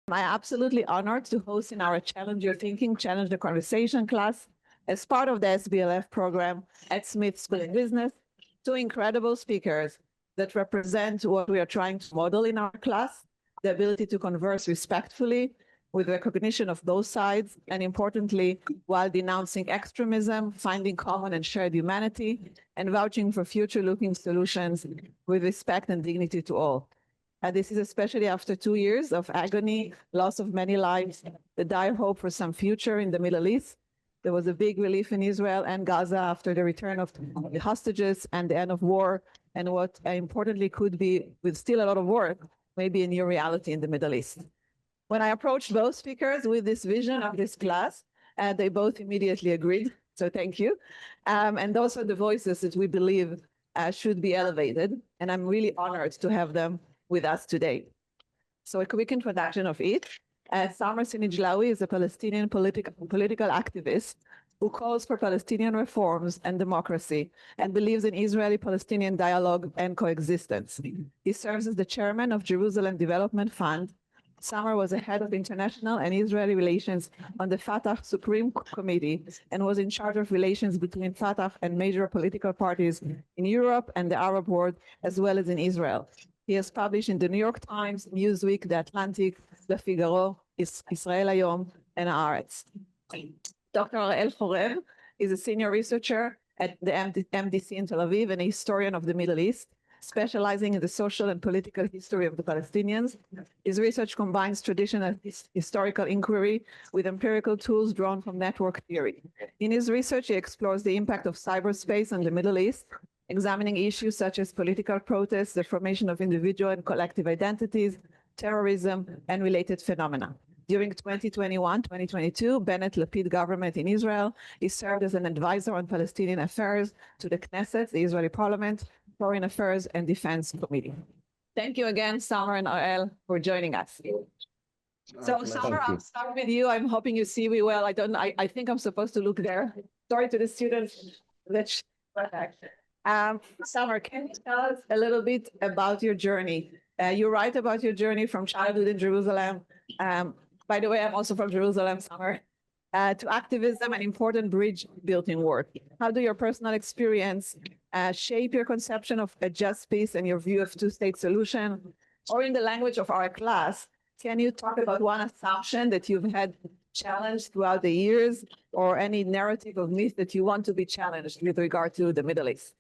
I'm absolutely honored to host in our Challenge Your Thinking, Challenge the Conversation class as part of the SBLF program at Smith School of Business. Two incredible speakers that represent what we are trying to model in our class, the ability to converse respectfully with recognition of both sides, and importantly, while denouncing extremism, finding common and shared humanity, and vouching for future-looking solutions with respect and dignity to all. This is especially after 2 years of agony, loss of many lives, the dire hope for some future in the Middle East. There was a big relief in Israel and Gaza after the return of the hostages and the end of war, and what importantly could be, with still a lot of work, maybe a new reality in the Middle East. When I approached both speakers with this vision of this class, they both immediately agreed, so thank you. And those are the voices that we believe should be elevated, and I'm really honored to have them with us today. So a quick introduction of each. Samer Sinijlawi is a Palestinian political activist who calls for Palestinian reforms and democracy and believes in Israeli-Palestinian dialogue and coexistence. He serves as the chairman of Jerusalem Development Fund. Samer was a head of international and Israeli relations on the Fatah Supreme Committee and was in charge of relations between Fatah and major political parties in Europe and the Arab world, as well as in Israel. He has published in the New York Times, Newsweek, The Atlantic, Le Figaro, Israel Hayom, and Haaretz. Dr. Harel Chorev is a senior researcher at the MDC in Tel Aviv and a historian of the Middle East, specializing in the social and political history of the Palestinians. His research combines traditional historical inquiry with empirical tools drawn from network theory. In his research, he explores the impact of cyberspace on the Middle East, examining issues such as political protests, the formation of individual and collective identities, terrorism, and related phenomena. During 2021-2022 Bennett-Lapid government in Israel, he served as an advisor on Palestinian Affairs to the Knesset, the Israeli Parliament, Foreign Affairs and Defense Committee. Thank you again, Samer and Harel, for joining us. So, Samer, I'll start with you. I'm hoping you see me well. I think I'm supposed to look there. Sorry to the students. Samer, can you tell us a little bit about your journey? You write about your journey from childhood in Jerusalem. By the way, I'm also from Jerusalem, Samer. To activism, an important bridge built in work. How do your personal experience shape your conception of a just peace and your view of two-state solution? Or in the language of our class, can you talk about one assumption that you've had challenged throughout the years, or any narrative of myth that you want to be challenged with regard to the Middle East?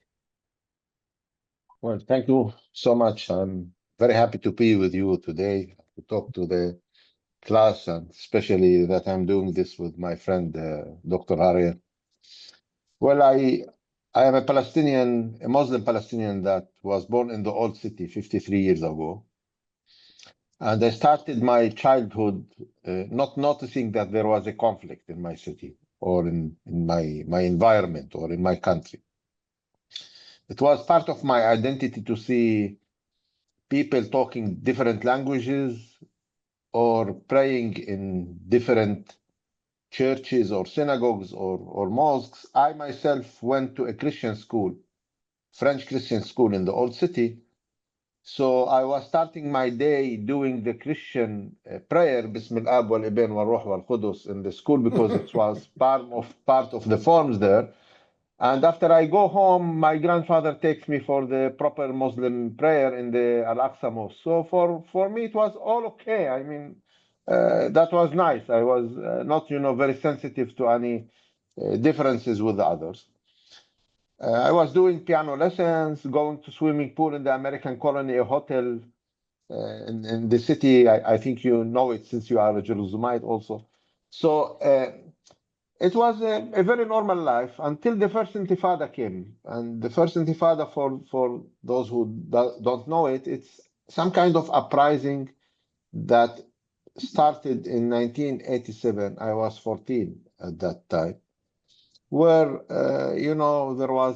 Well, thank you so much. I'm very happy to be with you today to talk to the class, and especially that I'm doing this with my friend, Dr. Harel. Well, I am a Palestinian, a Muslim Palestinian that was born in the old city 53 years ago. And I started my childhood not noticing that there was a conflict in my city or in my environment or in my country. It was part of my identity to see people talking different languages or praying in different churches or synagogues or mosques. I myself went to a Christian school, French Christian school in the old city. So I was starting my day doing the Christian prayer, Bismil Ab wal Ibn wal Ruh wal Qudus, in the school because it was part of the forms there. And after I go home, my grandfather takes me for the proper Muslim prayer in the Al-Aqsa Mosque. So for me, it was all okay. I mean, that was nice. I was not, very sensitive to any differences with the others. I was doing piano lessons, going to swimming pool in the American Colony, a hotel in the city. I think you know it since you are a Jerusalemite also. So it was a very normal life until the first Intifada came. And the first Intifada, for those who don't know it, it's some kind of uprising that started in 1987. I was 14 at that time, where, there was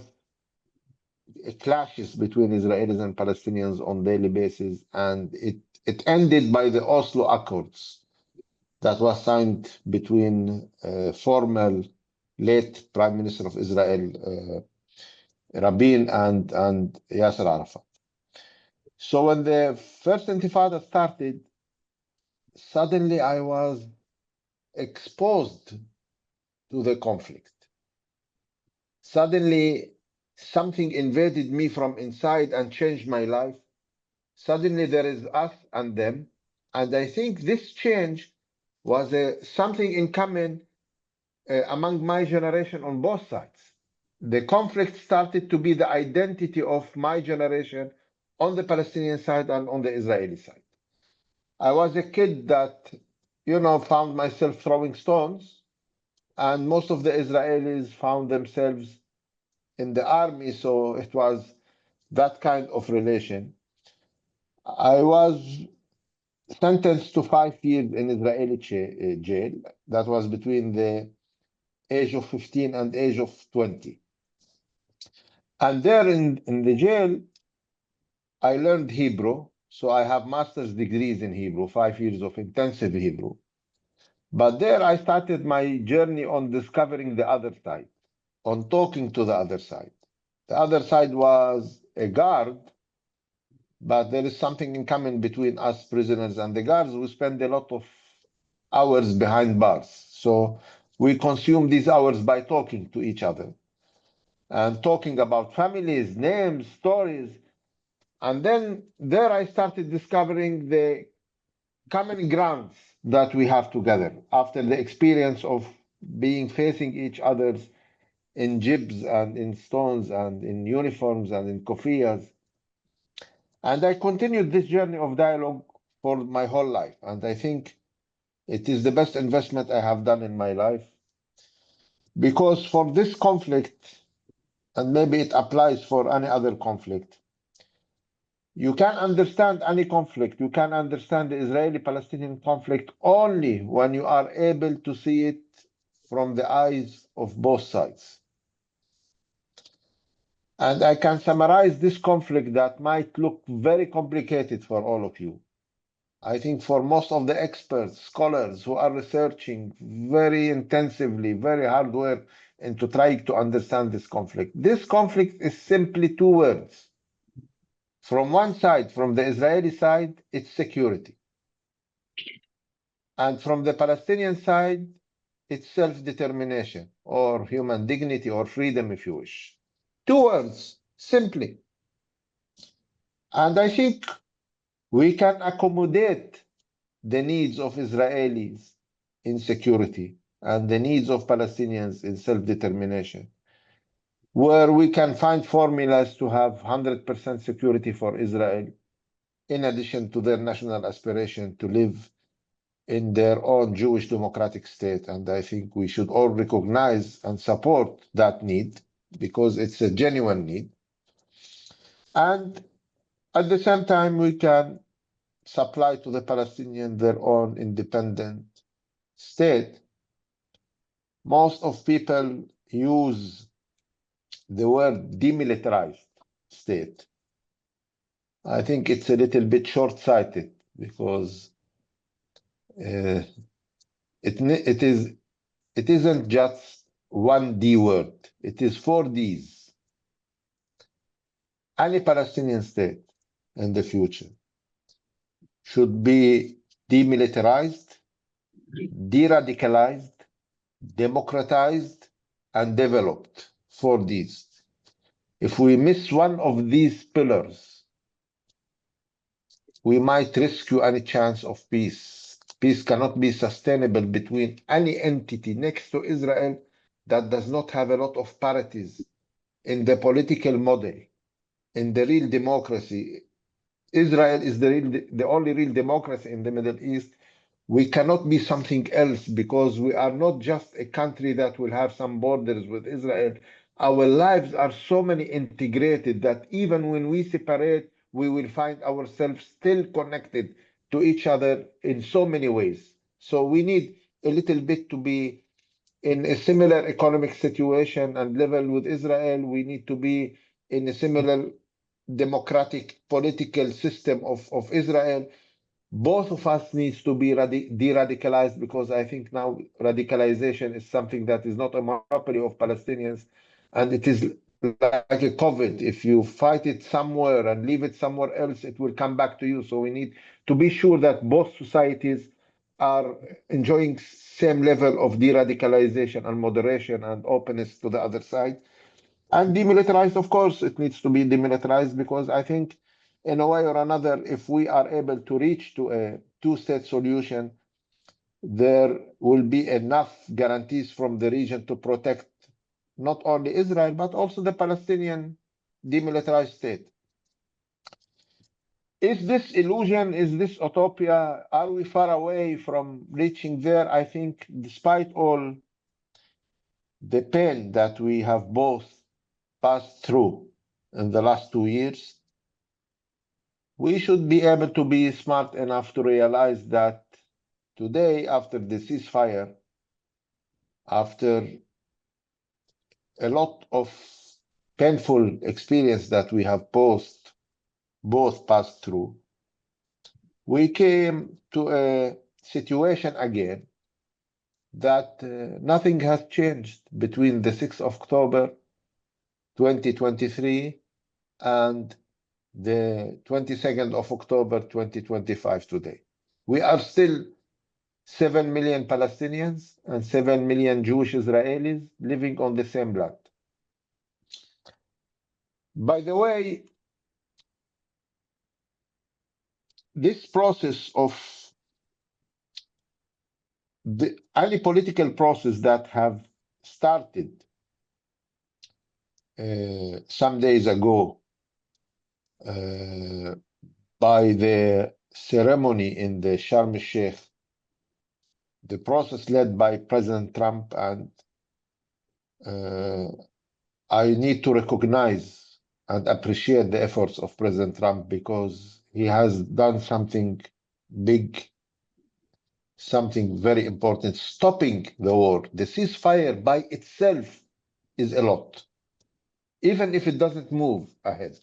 clashes between Israelis and Palestinians on daily basis. And it ended by the Oslo Accords that was signed between former late Prime Minister of Israel, Rabin, and Yasser Arafat. So when the first Intifada started, suddenly I was exposed to the conflict. Suddenly, something invaded me from inside and changed my life. Suddenly, there is us and them. And I think this change was something in common among my generation on both sides. The conflict started to be the identity of my generation on the Palestinian side and on the Israeli side. I was a kid that, found myself throwing stones, and most of the Israelis found themselves in the army, so it was that kind of relation. I was sentenced to 5 years in Israeli jail. That was between the age of 15 and age of 20. And there in the jail, I learned Hebrew. So I have master's degrees in Hebrew, 5 years of intensive Hebrew. But there I started my journey on discovering the other side, on talking to the other side. The other side was a guard, but there is something in common between us prisoners and the guards. We spend a lot of hours behind bars. So we consume these hours by talking to each other and talking about families, names, stories. And then there I started discovering the common grounds that we have together after the experience of being facing each other in jibs and in stones and in uniforms and in kofiyas. And I continued this journey of dialogue for my whole life. And I think it is the best investment I have done in my life. Because for this conflict, and maybe it applies for any other conflict, you can understand any conflict. You can understand the Israeli-Palestinian conflict only when you are able to see it from the eyes of both sides. And I can summarize this conflict that might look very complicated for all of you. I think for most of the experts, scholars who are researching very intensively, very hard work into trying to understand this conflict is simply two words. From one side, from the Israeli side, it's security. And from the Palestinian side, it's self-determination or human dignity or freedom, if you wish. Two words, simply. And I think we can accommodate the needs of Israelis in security and the needs of Palestinians in self-determination, where we can find formulas to have 100% security for Israel, in addition to their national aspiration to live in their own Jewish democratic state. And I think we should all recognize and support that need because it's a genuine need. And at the same time, we can supply to the Palestinians their own independent state. Most of people use the word demilitarized state. I think it's a little bit short-sighted because it isn't just one D word. It is 4 Ds. Any Palestinian state in the future should be demilitarized, de-radicalized, democratized, and developed. 4 Ds. If we miss one of these pillars, we might risk any chance of peace. Peace cannot be sustainable between any entity next to Israel that does not have a lot of parities in the political model, in the real democracy. Israel is the only real democracy in the Middle East. We cannot be something else because we are not just a country that will have some borders with Israel. Our lives are so many integrated that even when we separate, we will find ourselves still connected to each other in so many ways. So we need a little bit to be in a similar economic situation and level with Israel. We need to be in a similar democratic political system of Israel. Both of us needs to be de-radicalized because I think now radicalization is something that is not a monopoly of Palestinians, and it is like a COVID. If you fight it somewhere and leave it somewhere else, it will come back to you. So we need to be sure that both societies are enjoying same level of de-radicalization and moderation and openness to the other side. And demilitarized, of course, it needs to be demilitarized, because I think in a way or another, if we are able to reach to a two-state solution, there will be enough guarantees from the region to protect not only Israel, but also the Palestinian demilitarized state. Is this illusion? Is this utopia? Are we far away from reaching there? I think despite all the pain that we have both passed through in the last 2 years, we should be able to be smart enough to realize that today, after the ceasefire, after a lot of painful experience that we have both passed through, we came to a situation again that nothing has changed between the 6th of October 2023 and the 22nd of October 2025 today. We are still 7 million Palestinians and 7 million Jewish Israelis living on the same land. By the way, this process of any political process that have started some days ago by the ceremony in the Sharm el-Sheikh, the process led by President Trump, and I need to recognize and appreciate the efforts of President Trump, because he has done something big, something very important, stopping the war. The ceasefire by itself is a lot, even if it doesn't move ahead.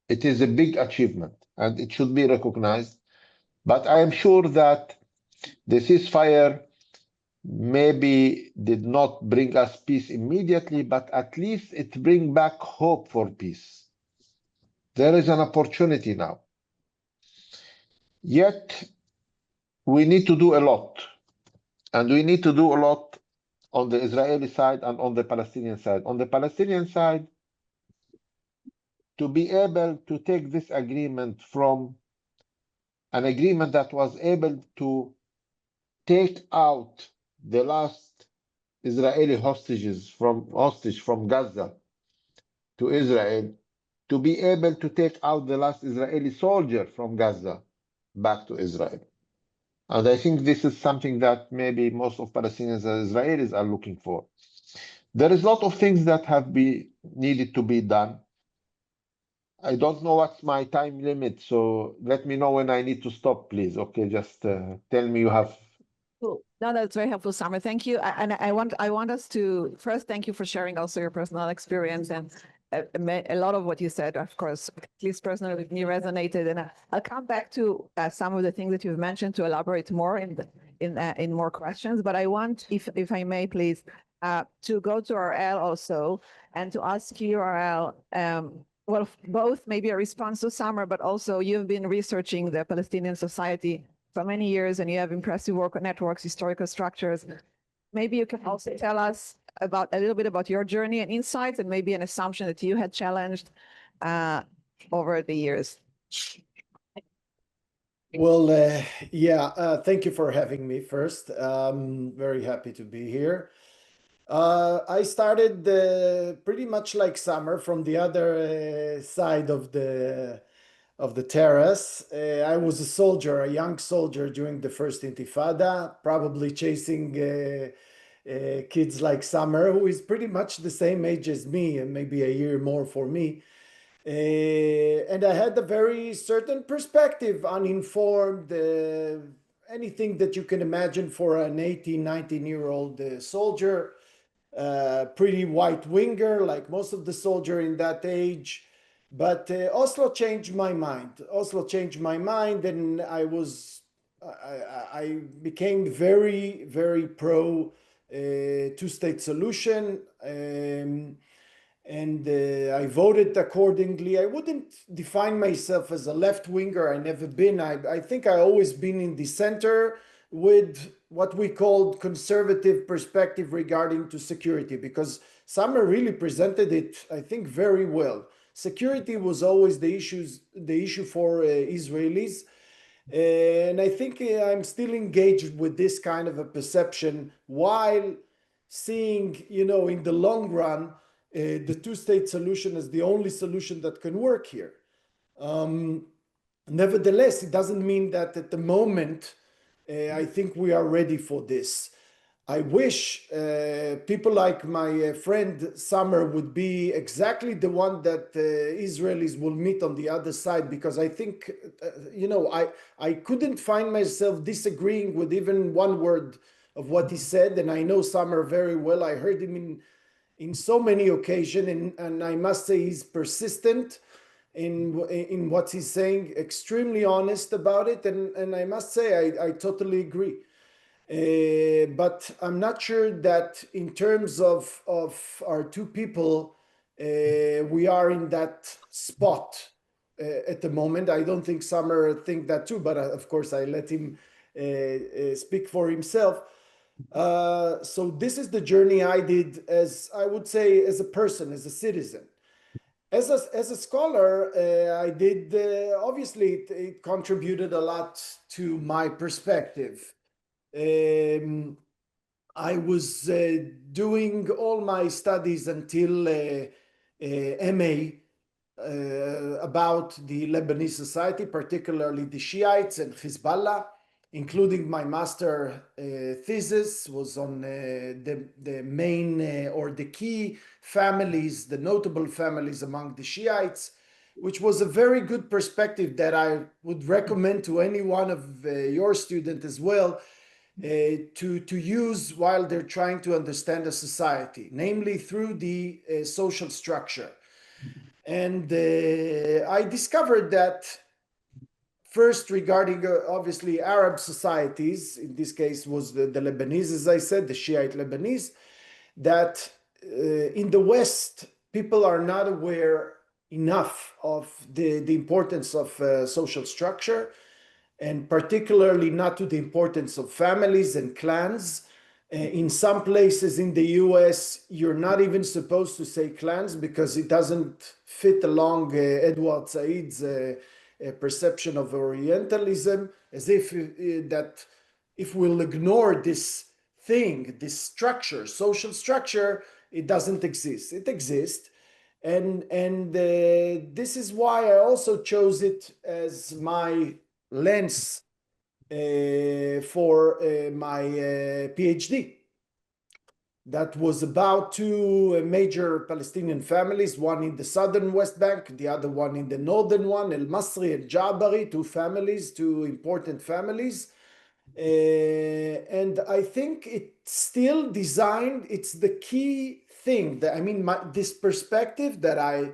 It is a big achievement and it should be recognized. But I am sure that the ceasefire maybe did not bring us peace immediately, but at least it brings back hope for peace. There is an opportunity now. Yet, we need to do a lot. And we need to do a lot on the Israeli side and on the Palestinian side. On the Palestinian side, to be able to take this agreement from an agreement that was able to take out the last Israeli hostage from Gaza to Israel, to be able to take out the last Israeli soldier from Gaza back to Israel. And I think this is something that maybe most of Palestinians and Israelis are looking for. There is a lot of things that have been needed to be done. I don't know what's my time limit, so let me know when I need to stop, please. Okay, just tell me you have. Cool. No, that's very helpful, Samer. Thank you. And I want us to first thank you for sharing also your personal experience, and a lot of what you said, of course, at least personally with me resonated. And I'll come back to some of the things that you've mentioned to elaborate more in more questions. But I want, if I may, please, to go to Harel also and to ask you, Harel, well, both maybe a response to Samer, but also you've been researching the Palestinian society for many years, and you have impressive work on networks, historical structures. Maybe you can also tell us about a little bit about your journey and insights, and maybe an assumption that you had challenged over the years. Well, thank you for having me first. Very happy to be here. I started pretty much like Samer from the other side of the terrace. I was a soldier, a young soldier during the first Intifada, probably chasing kids like Samer, who is pretty much the same age as me, and maybe a year more for me. And I had a very certain perspective, uninformed, anything that you can imagine for an 18, 19-year-old soldier. Pretty white winger, like most of the soldier in that age. But Oslo changed my mind. Oslo changed my mind, and I became very, very pro two-state solution. And I voted accordingly. I wouldn't define myself as a left winger. I never been. I think I always been in the center, with what we called conservative perspective regarding to security, because Samer really presented it, I think, very well. Security was always the issue for Israelis. And I think I'm still engaged with this kind of a perception, while seeing, in the long run, the two-state solution as the only solution that can work here. Nevertheless, it doesn't mean that at the moment, I think we are ready for this. I wish people like my friend Samer would be exactly the one that Israelis will meet on the other side, because I think, I couldn't find myself disagreeing with even one word of what he said. And I know Samer very well. I heard him in so many occasions, and I must say he's persistent in what he's saying, extremely honest about it. And I must say, I totally agree. But I'm not sure that in terms of our two people, we are in that spot at the moment. I don't think Samer think that too, but of course I let him speak for himself. So this is the journey I did, as I would say, as a person, as a citizen. As a scholar, I did, obviously it contributed a lot to my perspective. I was doing all my studies until MA about the Lebanese society, particularly the Shiites and Hezbollah, including my master thesis was on the main or the key families, the notable families among the Shiites, which was a very good perspective that I would recommend to any one of your students as well, to use while they're trying to understand a society, namely through the social structure. And I discovered that first, regarding obviously Arab societies, in this case was the Lebanese, as I said, the Shiite Lebanese, that in the West, people are not aware enough of the importance of social structure, and particularly not to the importance of families and clans. In some places in the US, you're not even supposed to say clans because it doesn't fit along Edward Said's perception of Orientalism, as if that if we'll ignore this thing, this structure, social structure, it doesn't exist. It exists. And this is why I also chose it as my lens for my PhD. That was about two major Palestinian families, one in the southern West Bank, the other one in the northern one, El Masri and Ja'bari, two families, two important families. And I think it's still designed, it's the key thing that, I mean, this perspective that I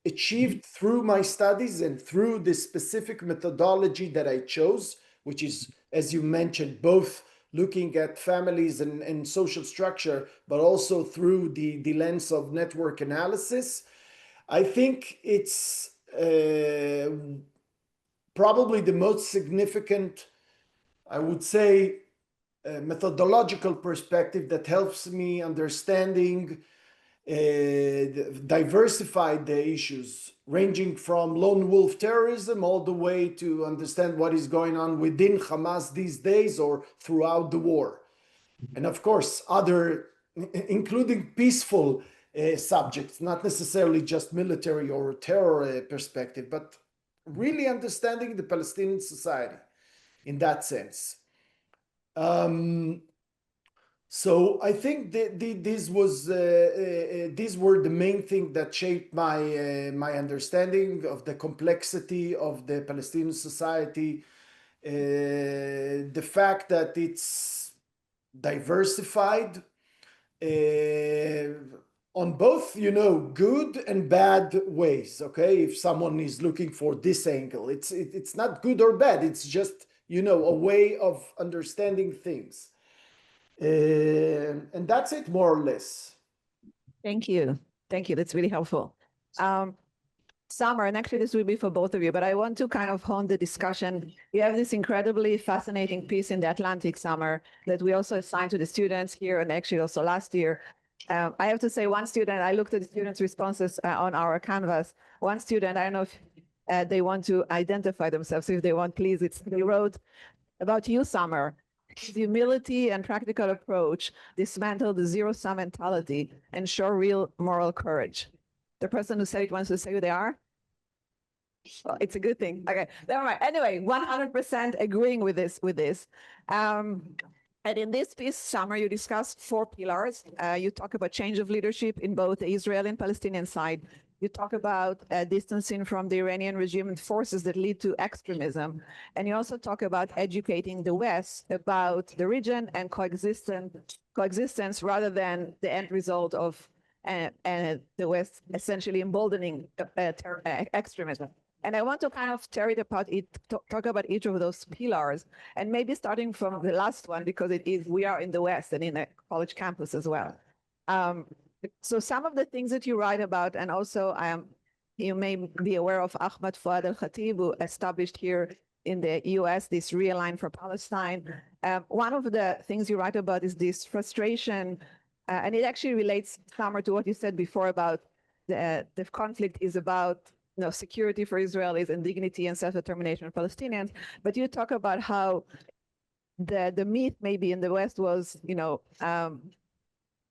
achieved through my studies and through the specific methodology that I chose, which is, as you mentioned, both looking at families and social structure, but also through the lens of network analysis. I think it's probably the most significant, I would say, methodological perspective that helps me understanding diversify the issues, ranging from lone wolf terrorism all the way to understand what is going on within Hamas these days or throughout the war. And of course, other, including peaceful subjects, not necessarily just military or terror perspective, but really understanding the Palestinian society in that sense. So I think these were the main thing that shaped my understanding of the complexity of the Palestinian society, the fact that it's diversified on both, good and bad ways. Okay, if someone is looking for this angle, it's not good or bad. It's just a way of understanding things. And that's it, more or less. Thank you. Thank you. That's really helpful. Samer, and actually this will be for both of you, but I want to kind of hone the discussion. You have this incredibly fascinating piece in the Atlantic, Samer, that we also assigned to the students here and actually also last year. I have to say one student, I looked at the students' responses on our canvas. One student, I don't know if they want to identify themselves. If they want, please, they wrote about you, Samer. His humility and practical approach dismantle the zero-sum mentality and show real moral courage. The person who said it wants to say who they are? Well, it's a good thing. Okay, never mind. Anyway, 100% agreeing with this. And in this piece, Samer, you discussed 4 pillars. You talk about change of leadership in both the Israeli and Palestinian side. You talk about distancing from the Iranian regime and forces that lead to extremism. And you also talk about educating the West about the region and coexistence rather than the end result of the West essentially emboldening extremism. And I want to kind of tear it apart, talk about each of those pillars, and maybe starting from the last one, because we are in the West and in a college campus as well. So some of the things that you write about, and also you may be aware of Ahmad Fuad al-Khatib, who established here in the US this Realign for Palestine. One of the things you write about is this frustration, and it actually relates, Samer, to what you said before about the conflict is about security for Israelis and dignity and self-determination for Palestinians. But you talk about how the myth maybe in the West was,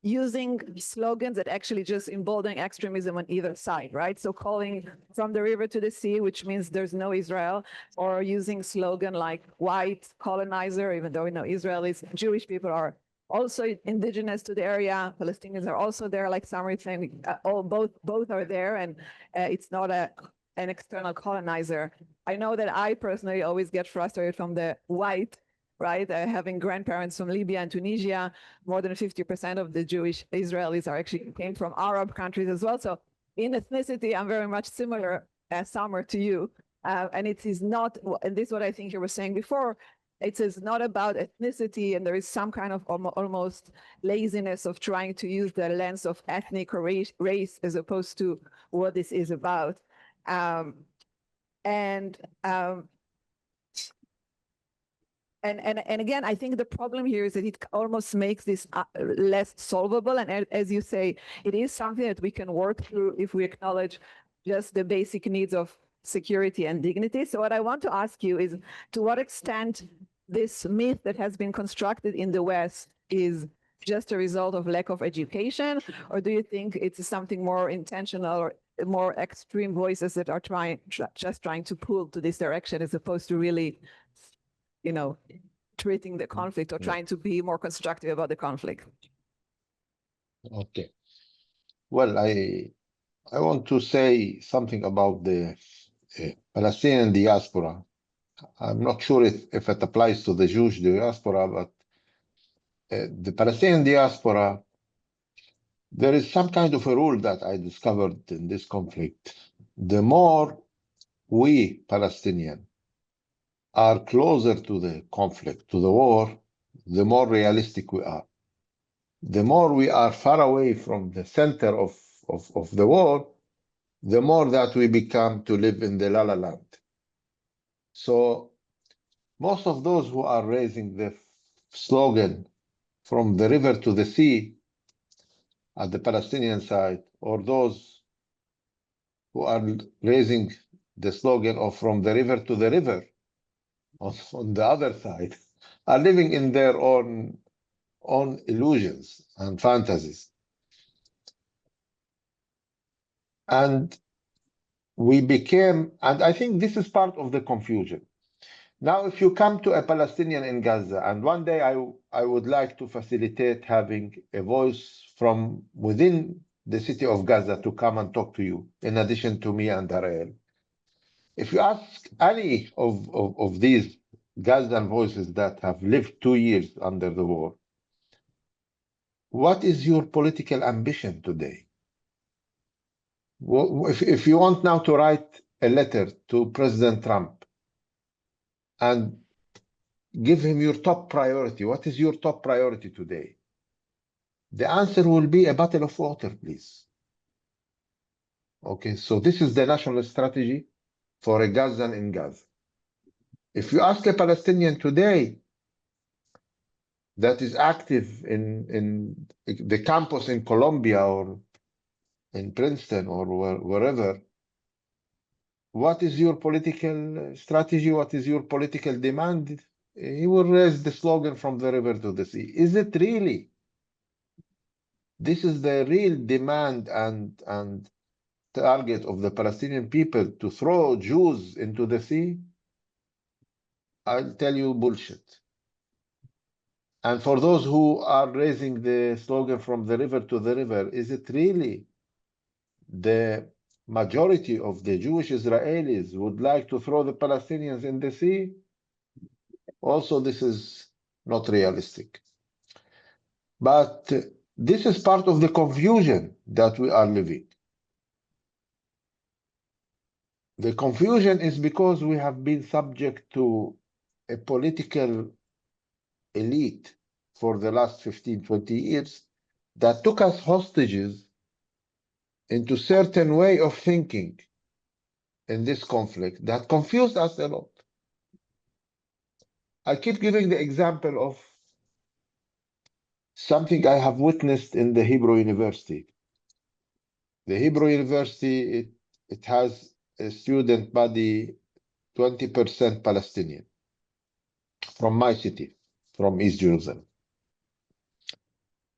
using slogans that actually just embolden extremism on either side, right? So calling from the river to the sea, which means there's no Israel, or using slogan like white colonizer, even though we know Israelis, Jewish people are also indigenous to the area. Palestinians are also there, like Samer is saying, both are there, and it's not an external colonizer. I know that I personally always get frustrated from the white, right? Having grandparents from Libya and Tunisia, more than 50% of the Jewish Israelis actually came from Arab countries as well. So in ethnicity, I'm very much similar, Samer, to you. And it is not, and this is what I think you were saying before, it is not about ethnicity, and there is some kind of almost laziness of trying to use the lens of ethnic or race as opposed to what this is about. And again, I think the problem here is that it almost makes this less solvable. And as you say, it is something that we can work through if we acknowledge just the basic needs of security and dignity. So what I want to ask you is, to what extent this myth that has been constructed in the West is just a result of lack of education, or do you think it's something more intentional or more extreme voices that are just trying to pull to this direction as opposed to really, treating the conflict or trying to be more constructive about the conflict? Okay. Well, I want to say something about the Palestinian diaspora. I'm not sure if it applies to the Jewish diaspora, but the Palestinian diaspora, there is some kind of a rule that I discovered in this conflict. The more we Palestinians are closer to the conflict, to the war, the more realistic we are. The more we are far away from the center of the war, the more that we become to live in the la-la land. So most of those who are raising the slogan from the river to the sea at the Palestinian side, or those who are raising the slogan of from the river to the river on the other side, are living in their own illusions and fantasies. And we became, and I think this is part of the confusion. Now, if you come to a Palestinian in Gaza, and one day I would like to facilitate having a voice from within the city of Gaza to come and talk to you, in addition to me and Harel. If you ask any of these Gazan voices that have lived 2 years under the war, what is your political ambition today? If you want now to write a letter to President Trump and give him your top priority, what is your top priority today? The answer will be a bottle of water, please. Okay, so this is the national strategy for a Gazan in Gaza. If you ask a Palestinian today that is active in the campus in Columbia or in Princeton or wherever, what is your political strategy? What is your political demand? He will raise the slogan from the river to the sea. Is it really? This is the real demand and target of the Palestinian people, to throw Jews into the sea? I'll tell you bullshit. And for those who are raising the slogan from the river to the river, is it really the majority of the Jewish Israelis would like to throw the Palestinians in the sea? Also, this is not realistic. But this is part of the confusion that we are living. The confusion is because we have been subject to a political elite for the last 15, 20 years that took us hostages into certain way of thinking in this conflict that confused us a lot. I keep giving the example of something I have witnessed in the Hebrew University. The Hebrew University, it has a student body 20% Palestinian from my city, from East Jerusalem.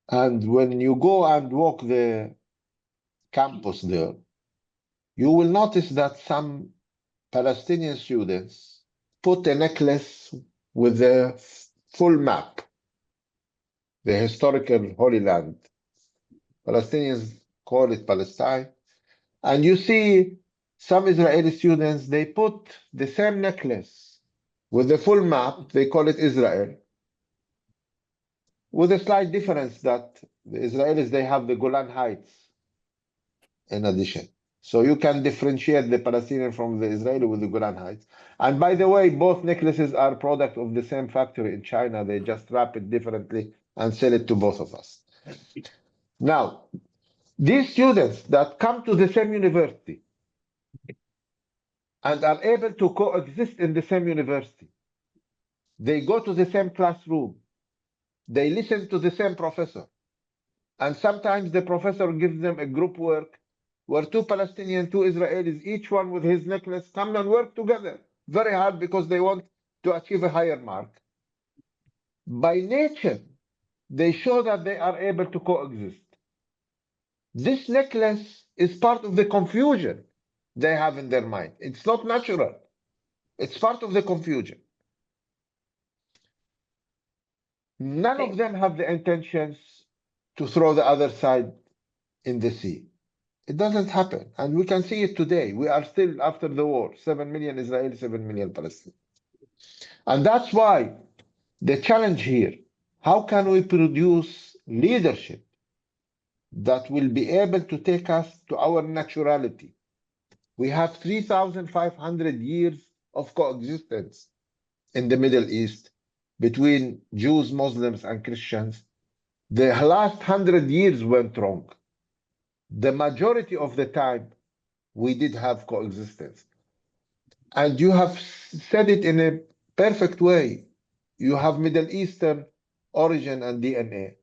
And when you go and walk the campus there, you will notice that some Palestinian students put a necklace with a full map, the historical Holy Land. Palestinians call it Palestine. And you see some Israeli students, they put the same necklace with the full map, they call it Israel, with a slight difference that the Israelis, they have the Golan Heights in addition. So you can differentiate the Palestinian from the Israeli with the Golan Heights. And by the way, both necklaces are product of the same factory in China. They just wrap it differently and sell it to both of us. Now, these students that come to the same university and are able to coexist in the same university, they go to the same classroom, they listen to the same professor, and sometimes the professor gives them a group work where two Palestinians, two Israelis, each one with his necklace, come and work together very hard because they want to achieve a higher mark. By nature, they show that they are able to coexist. This necklace is part of the confusion they have in their mind. It's not natural. It's part of the confusion. None of them have the intentions to throw the other side in the sea. It doesn't happen. And we can see it today. We are still, after the war, 7 million Israelis, 7 million Palestinians. And that's why the challenge here, how can we produce leadership that will be able to take us to our naturality? We have 3,500 years of coexistence in the Middle East between Jews, Muslims, and Christians. The last 100 years went wrong. The majority of the time, we did have coexistence. And you have said it in a perfect way. You have Middle Eastern origin and DNA.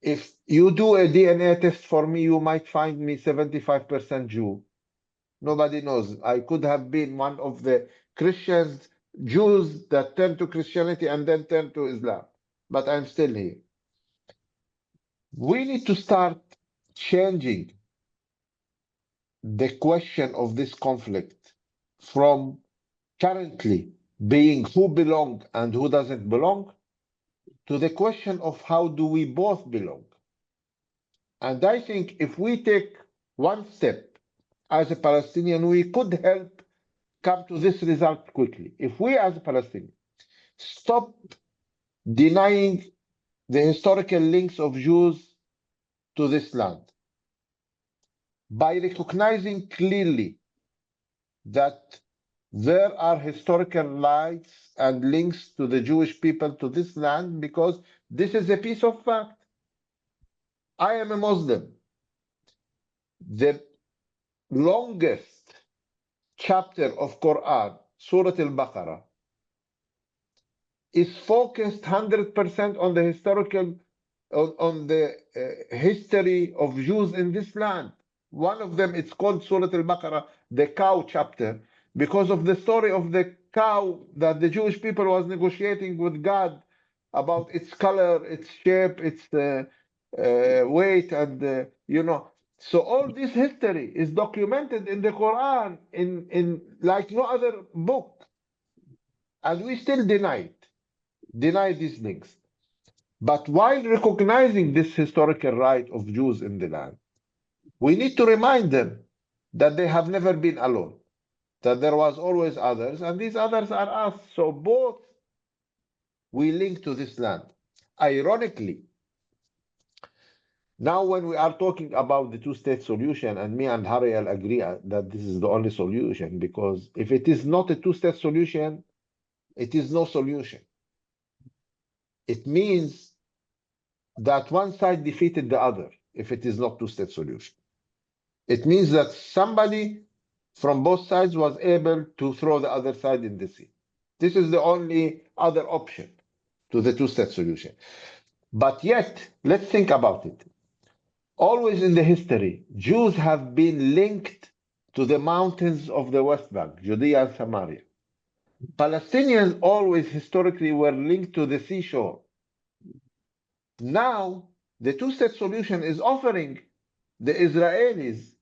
If you do a DNA test for me, you might find me 75% Jew. Nobody knows. I could have been one of the Christians, Jews that turned to Christianity and then turned to Islam. But I'm still here. We need to start changing the question of this conflict from currently being who belong and who doesn't belong to the question of how do we both belong. And I think if we take one step as a Palestinian, we could help come to this result quickly. If we as a Palestinian stop denying the historical links of Jews to this land, by recognizing clearly that there are historical rights and links to the Jewish people to this land, because this is a piece of fact. I am a Muslim. The longest chapter of Quran, Surah Al-Baqarah, is focused 100% on the historical, on the history of Jews in this land. One of them, it's called Surah Al-Baqarah, the cow chapter, because of the story of the cow that the Jewish people was negotiating with God about its color, its shape, its weight, and you know. So all this history is documented in the Quran in like no other book, and we still deny these things. But while recognizing this historical right of Jews in the land, we need to remind them that they have never been alone, that there was always others, and these others are us. So both we link to this land. Ironically, now when we are talking about the two-state solution, and me and Harel agree that this is the only solution, because if it is not a two-state solution, it is no solution. It means that one side defeated the other if it is not two-state solution. It means that somebody from both sides was able to throw the other side in the sea. This is the only other option to the two-state solution. But yet, let's think about it. Always in the history, Jews have been linked to the mountains of the West Bank, Judea and Samaria. Palestinians always historically were linked to the seashore. Now, the two-state solution is offering the Israelis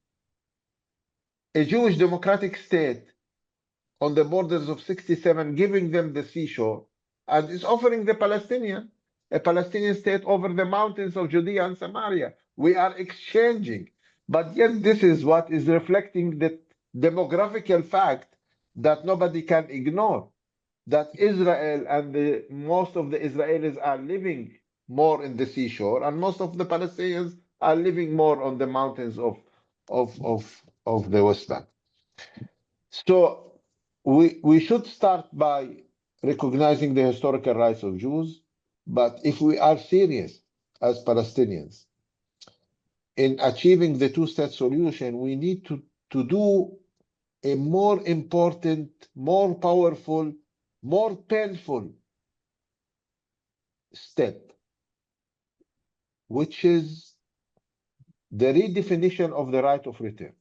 a Jewish democratic state on the borders of 67, giving them the seashore, and is offering the Palestinian a Palestinian state over the mountains of Judea and Samaria. We are exchanging, but yet this is what is reflecting the demographical fact that nobody can ignore, that Israel and most of the Israelis are living more in the seashore, and most of the Palestinians are living more on the mountains of the West Bank. So we should start by recognizing the historical rights of Jews, but if we are serious as Palestinians in achieving the two-state solution, we need to do a more important, more powerful, more painful step, which is the redefinition of the right of return.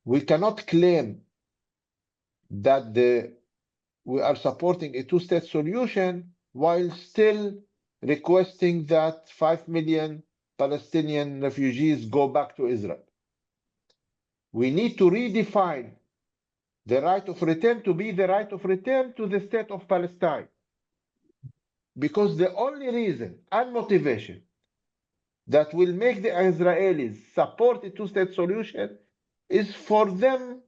We cannot claim that we are supporting a two-state solution while still requesting that 5 million Palestinian refugees go back to Israel. We need to redefine the right of return to be the right of return to the state of Palestine. Because the only reason and motivation that will make the Israelis support a two-state solution is for them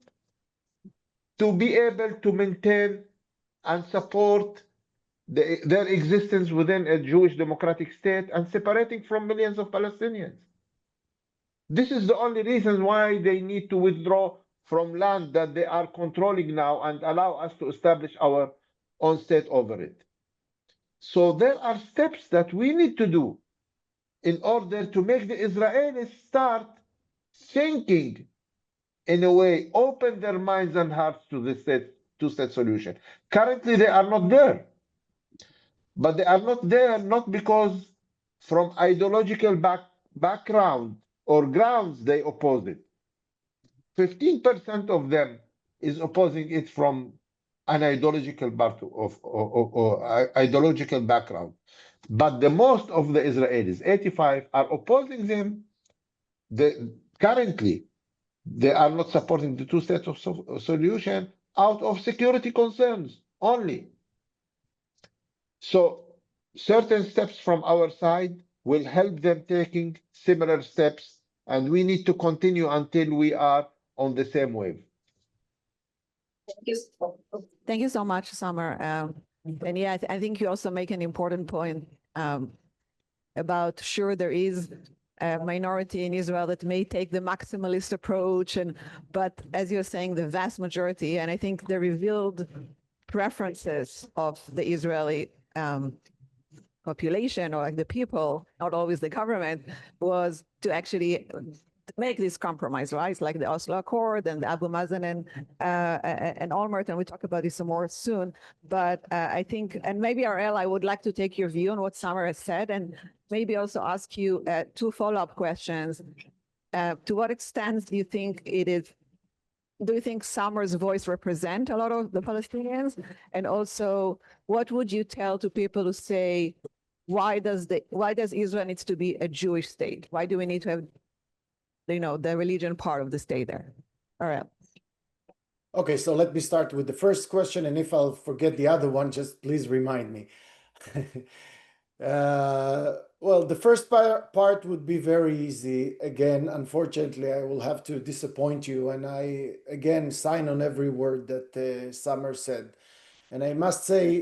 to be able to maintain and support their existence within a Jewish democratic state and separating from millions of Palestinians. This is the only reason why they need to withdraw from land that they are controlling now and allow us to establish our own state over it. So there are steps that we need to do in order to make the Israelis start thinking in a way, open their minds and hearts to the two-state solution. Currently, they are not there. But they are not there not because from ideological background or grounds they oppose it. 15% of them is opposing it from an ideological ideological background. But the most of the Israelis, 85, are opposing them. Currently, they are not supporting the two-state solution out of security concerns only. So certain steps from our side will help them taking similar steps, and we need to continue until we are on the same wave. Thank you so much, Samer. And yeah, I think you also make an important point about sure there is a minority in Israel that may take the maximalist approach, but as you're saying, the vast majority, and I think the revealed preferences of the Israeli population or like the people, not always the government, was to actually make this compromise, right? Like the Oslo Accord and the Abu Mazen and Olmert, and we talk about this some more soon. But I think, and maybe Harel, I would like to take your view on what Samer has said, and maybe also ask you two follow-up questions. To what extent do you think it is? Do you think Samer's voice represent a lot of the Palestinians? And also, what would you tell to people who say, why does Israel needs to be a Jewish state? Why do we need to have, the religion part of the state there? All right. Okay, so let me start with the first question, and if I'll forget the other one, just please remind me. Well, the first part would be very easy. Again, unfortunately, I will have to disappoint you, and I, again, sign on every word that Samer said. And I must say,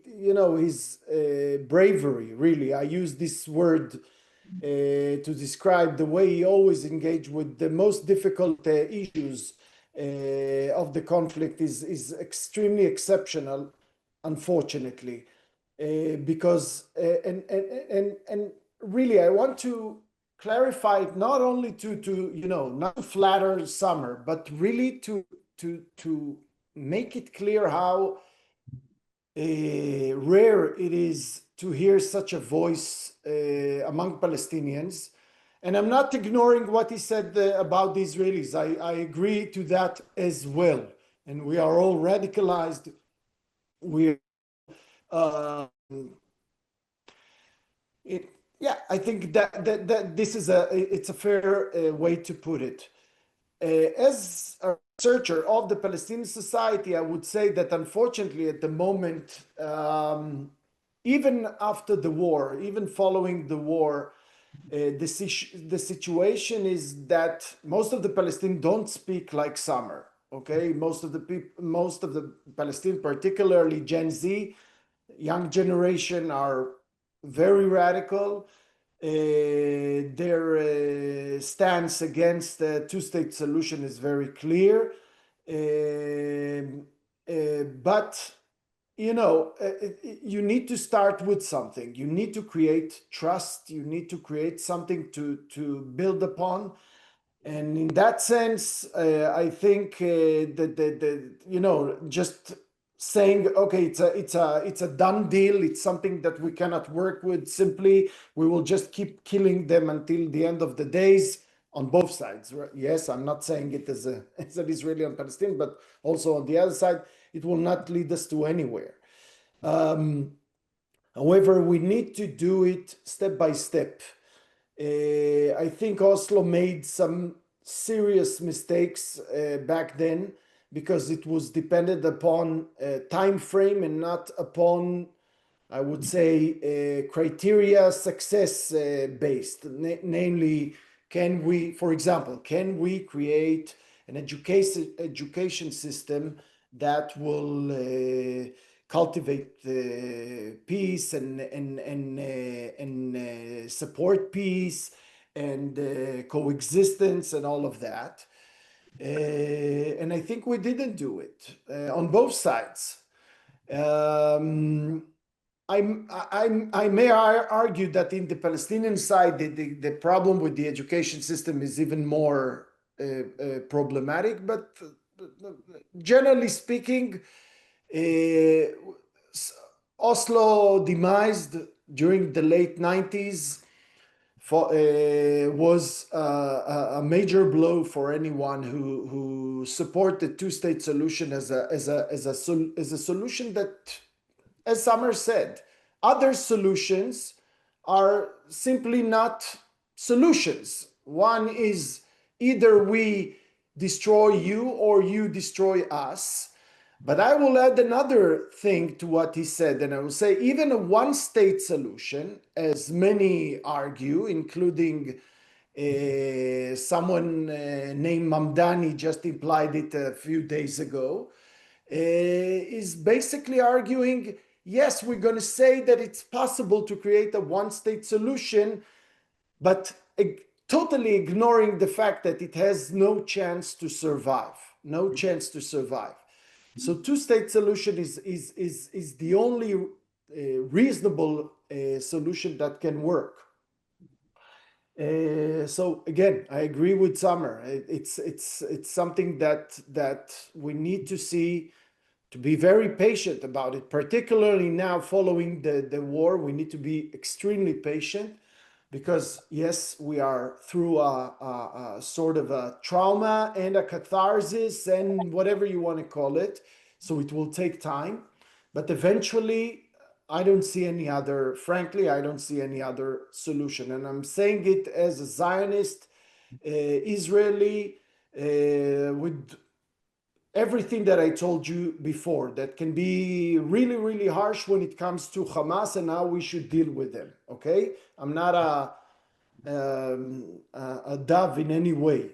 his bravery, really, I use this word to describe the way he always engaged with the most difficult issues of the conflict is extremely exceptional, unfortunately. Because and really I want to clarify it not only to not to flatter Samer, but really to make it clear how rare it is to hear such a voice among Palestinians. And I'm not ignoring what he said about the Israelis. I agree to that as well. And we are all radicalized. We I think that this is it's a fair way to put it. As a researcher of the Palestinian society, I would say that unfortunately at the moment, even after the war, even following the war, the situation is that most of the Palestinians don't speak like Samer. Okay, most of the Palestinians, particularly Gen Z, young generation, are very radical. Their stance against the two-state solution is very clear. But you need to start with something. You need to create trust. You need to create something to build upon. And in that sense, I think that just saying, okay, it's a done deal. It's something that we cannot work with. Simply, we will just keep killing them until the end of the days on both sides. Right? Yes, I'm not saying it as an Israeli and Palestinian, but also on the other side, it will not lead us to anywhere. However, we need to do it step by step. I think Oslo made some serious mistakes back then because it was dependent upon time frame and not upon, I would say, criteria success based. Namely, for example, can we create an education system that will cultivate peace and support peace and coexistence and all of that. And I think we didn't do it on both sides. I may argue that in the Palestinian side, the problem with the education system is even more problematic, but generally speaking, Oslo demised during the late 90s was a major blow for anyone who supported two-state solution as a solution that, as Samer said, other solutions are simply not solutions. One is either we destroy you or you destroy us. But I will add another thing to what he said, and I will say even a one-state solution, as many argue, including someone named Mamdani just implied it a few days ago, is basically arguing, yes, we're going to say that it's possible to create a one-state solution, but totally ignoring the fact that it has no chance to survive, no chance to survive. So two-state solution is the only reasonable solution that can work. So again, I agree with Samer. It's something that we need to see, to be very patient about it, particularly now following the war. We need to be extremely patient because yes, we are through a sort of a trauma and a catharsis and whatever you want to call it. So it will take time, but eventually I don't see any other, frankly, I don't see any other solution. And I'm saying it as a Zionist, Israeli, with everything that I told you before, that can be really, really harsh when it comes to Hamas and how we should deal with them. Okay, I'm not a dove in any way.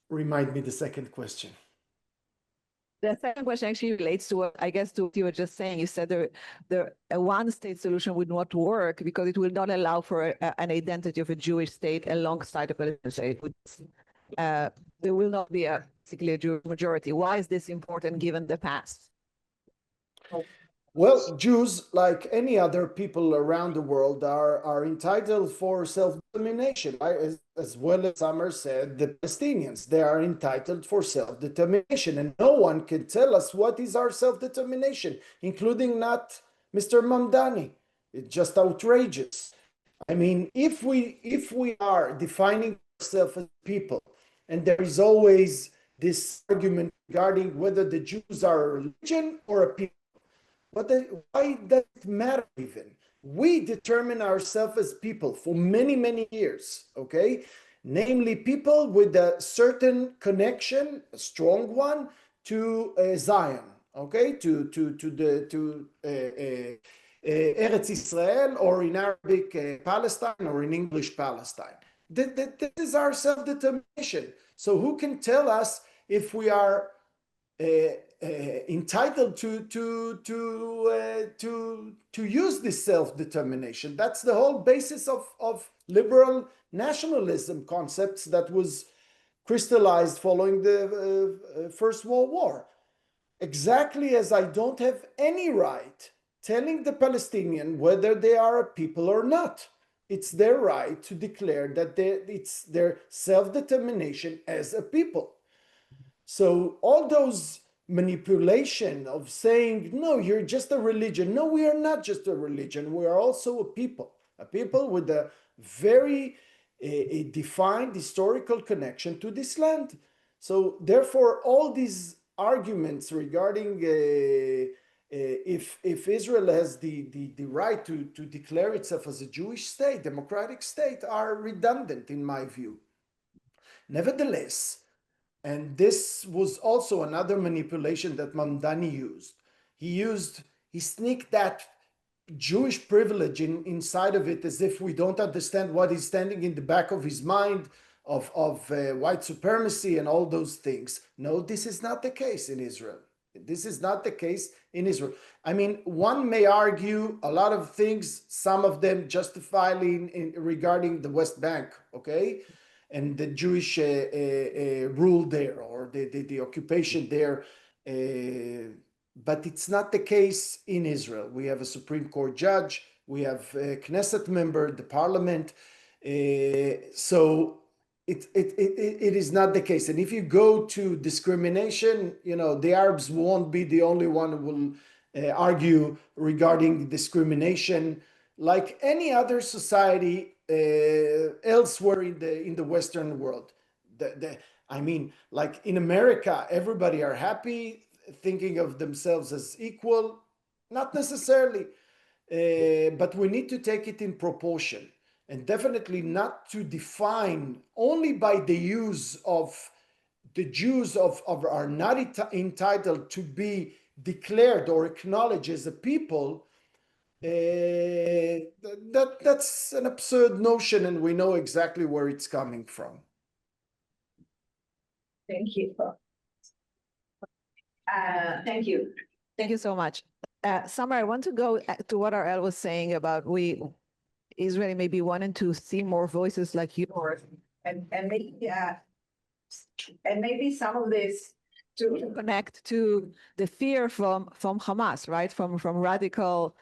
Remind me the second question. The second question actually relates to what, I guess, to what you were just saying. You said a one-state solution would not work because it will not allow for an identity of a Jewish state alongside a Palestinian state. There will not be basically a Jewish majority. Why is this important given the past? Well, Jews, like any other people around the world, are entitled for self-determination. As well as Samer said, the Palestinians, they are entitled for self-determination. And no one can tell us what is our self-determination, including not Mr. Mamdani. It's just outrageous. I mean, if we are defining ourselves as people, and there is always this argument regarding whether the Jews are a religion or a people. But why does it matter even? We determine ourselves as people for many, many years, okay? Namely, people with a certain connection, a strong one, to Zion, okay? To Eretz Israel, or in Arabic, Palestine, or in English, Palestine. That is our self-determination. So who can tell us if we are entitled to use this self-determination? That's the whole basis of liberal nationalism concepts that was crystallized following the First World War. Exactly as I don't have any right telling the Palestinian whether they are a people or not. It's their right to declare that it's their self-determination as a people. So all those manipulation of saying, no, you're just a religion. No, we are not just a religion. We are also a people with a very defined historical connection to this land. So therefore, all these arguments regarding if Israel has the right to declare itself as a Jewish state, democratic state, are redundant in my view. Nevertheless, and this was also another manipulation that Mamdani used. He sneaked that Jewish privilege inside of it, as if we don't understand what is standing in the back of his mind of white supremacy and all those things. No, this is not the case in Israel. This is not the case in Israel. I mean, one may argue a lot of things, some of them justifiably regarding the West Bank, okay? And the Jewish rule there, or the occupation there. But it's not the case in Israel. We have a Supreme Court judge, we have a Knesset member, the parliament. So it is not the case. And if you go to discrimination, the Arabs won't be the only one who will argue regarding discrimination. Like any other society elsewhere in the Western world. I mean, like in America, everybody are happy, thinking of themselves as equal. Not necessarily, but we need to take it in proportion, and definitely not to define only by the use of the Jews are not entitled to be declared or acknowledged as a people. That's an absurd notion, and we know exactly where it's coming from. Thank you. Thank you. Thank you so much. Samer, I want to go to what Harel was saying about Israel maybe wanting to see more voices like yours, and maybe some of this to connect to the fear from Hamas, right? From radical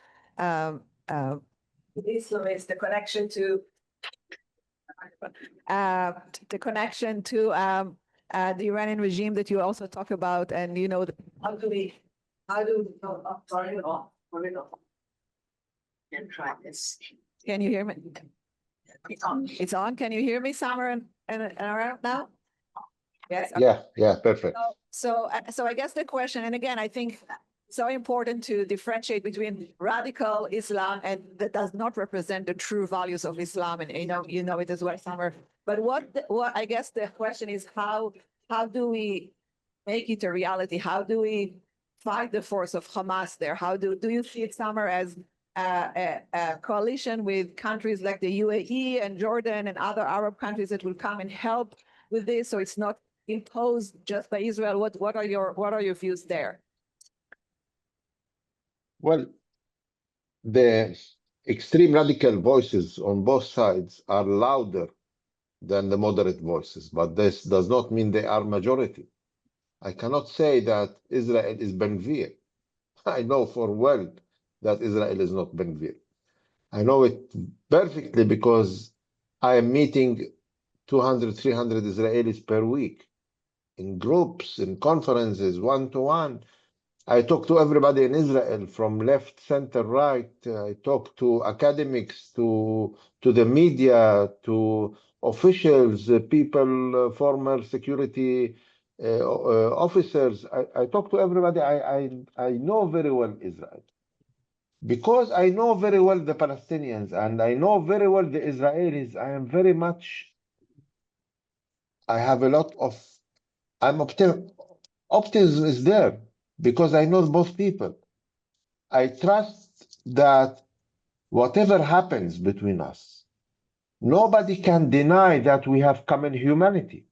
Islam is the connection to the Iranian regime that you also talk about, and you know, sorry, can try this. Can you hear me? It's on. It's on. Can you hear me, Samer and around now? Yes. Yeah, perfect. So I guess the question, and again, I think it's so important to differentiate between radical Islam and that does not represent the true values of Islam, and you know it as well, Samer. But what I guess the question is, how do we make it a reality? How do we fight the force of Hamas there? How do you see it, Samer, as a coalition with countries like the UAE and Jordan and other Arab countries that will come and help with this, so it's not imposed just by Israel? What are your views there? Well, the extreme radical voices on both sides are louder than the moderate voices, but this does not mean they are majority. I cannot say that Israel is Ben Gvir. I know for well that Israel is not Ben Gvir. I know it perfectly because I am meeting 200, 300 Israelis per week in groups, in conferences, one-to-one. I talk to everybody in Israel from left, center, right. I talk to academics, to the media, to officials, people, former security officers. I talk to everybody. I know very well Israel. Because I know very well the Palestinians and I know very well the Israelis, I have a lot of, optimism is there because I know both people. I trust that whatever happens between us, nobody can deny that we have common humanity.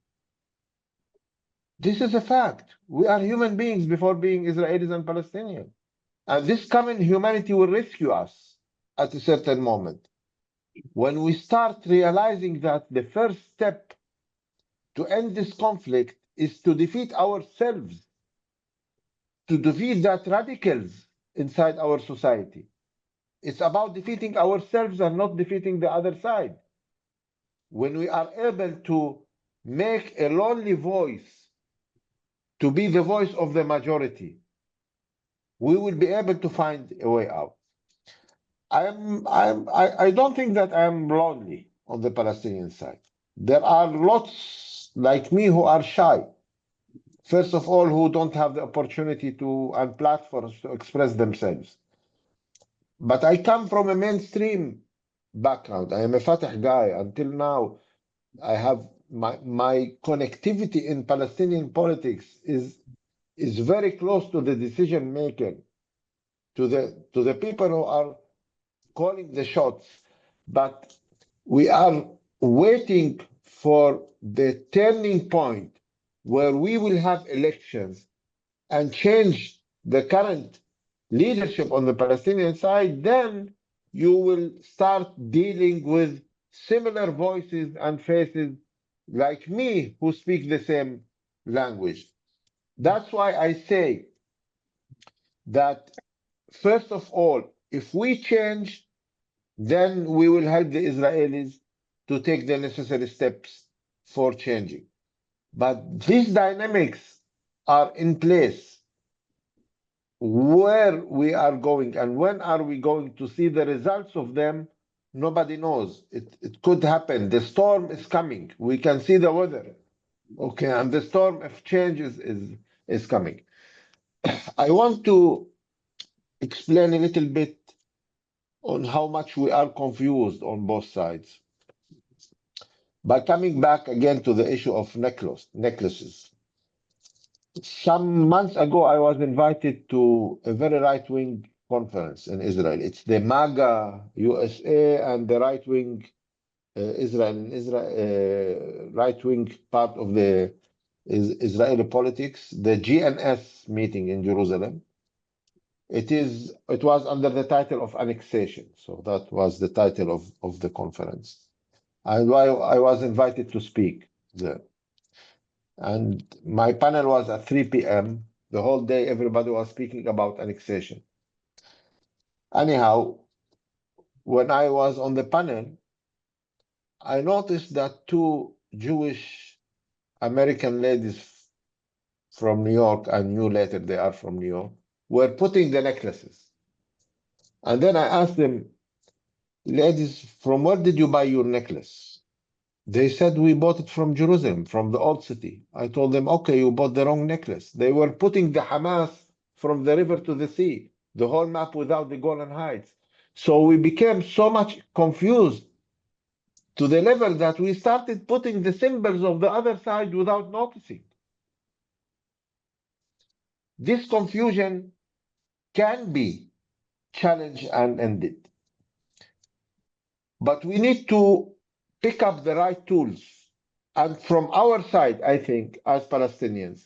This is a fact. We are human beings before being Israelis and Palestinians. And this common humanity will rescue us at a certain moment. When we start realizing that the first step to end this conflict is to defeat ourselves, to defeat that radicals inside our society. It's about defeating ourselves and not defeating the other side. When we are able to make a lonely voice to be the voice of the majority, we will be able to find a way out. I don't think that I'm lonely on the Palestinian side. There are lots like me who are shy. First of all, who don't have the opportunity and platforms to express themselves. But I come from a mainstream background. I am a Fatah guy. Until now, I have my connectivity in Palestinian politics is very close to the decision maker, to the people who are calling the shots. But we are waiting for the turning point where we will have elections and change the current leadership on the Palestinian side. Then you will start dealing with similar voices and faces like me who speak the same language. That's why I say that, first of all, if we change, then we will help the Israelis to take the necessary steps for changing. But these dynamics are in place. Where we are going and when are we going to see the results of them, nobody knows. It could happen. The storm is coming. We can see the weather. Okay, and the storm of change is coming. I want to explain a little bit on how much we are confused on both sides. By coming back again to the issue of necklaces. Some months ago, I was invited to a very right-wing conference in Israel. It's the MAGA USA and the right-wing right-wing part of the Israeli politics, the GNS meeting in Jerusalem. It was under the title of annexation. So that was the title of the conference. And I was invited to speak there. And my panel was at 3 p.m. The whole day, everybody was speaking about annexation. Anyhow, when I was on the panel, I noticed that two Jewish American ladies from New York, I knew later they are from New York, were putting the necklaces. And then I asked them, ladies, from where did you buy your necklace? They said, we bought it from Jerusalem, from the old city. I told them, okay, you bought the wrong necklace. They were putting the Hamas from the river to the sea, the whole map without the Golan Heights. So we became so much confused to the level that we started putting the symbols of the other side without noticing. This confusion can be challenged and ended. But we need to pick up the right tools. And from our side, I think, as Palestinians,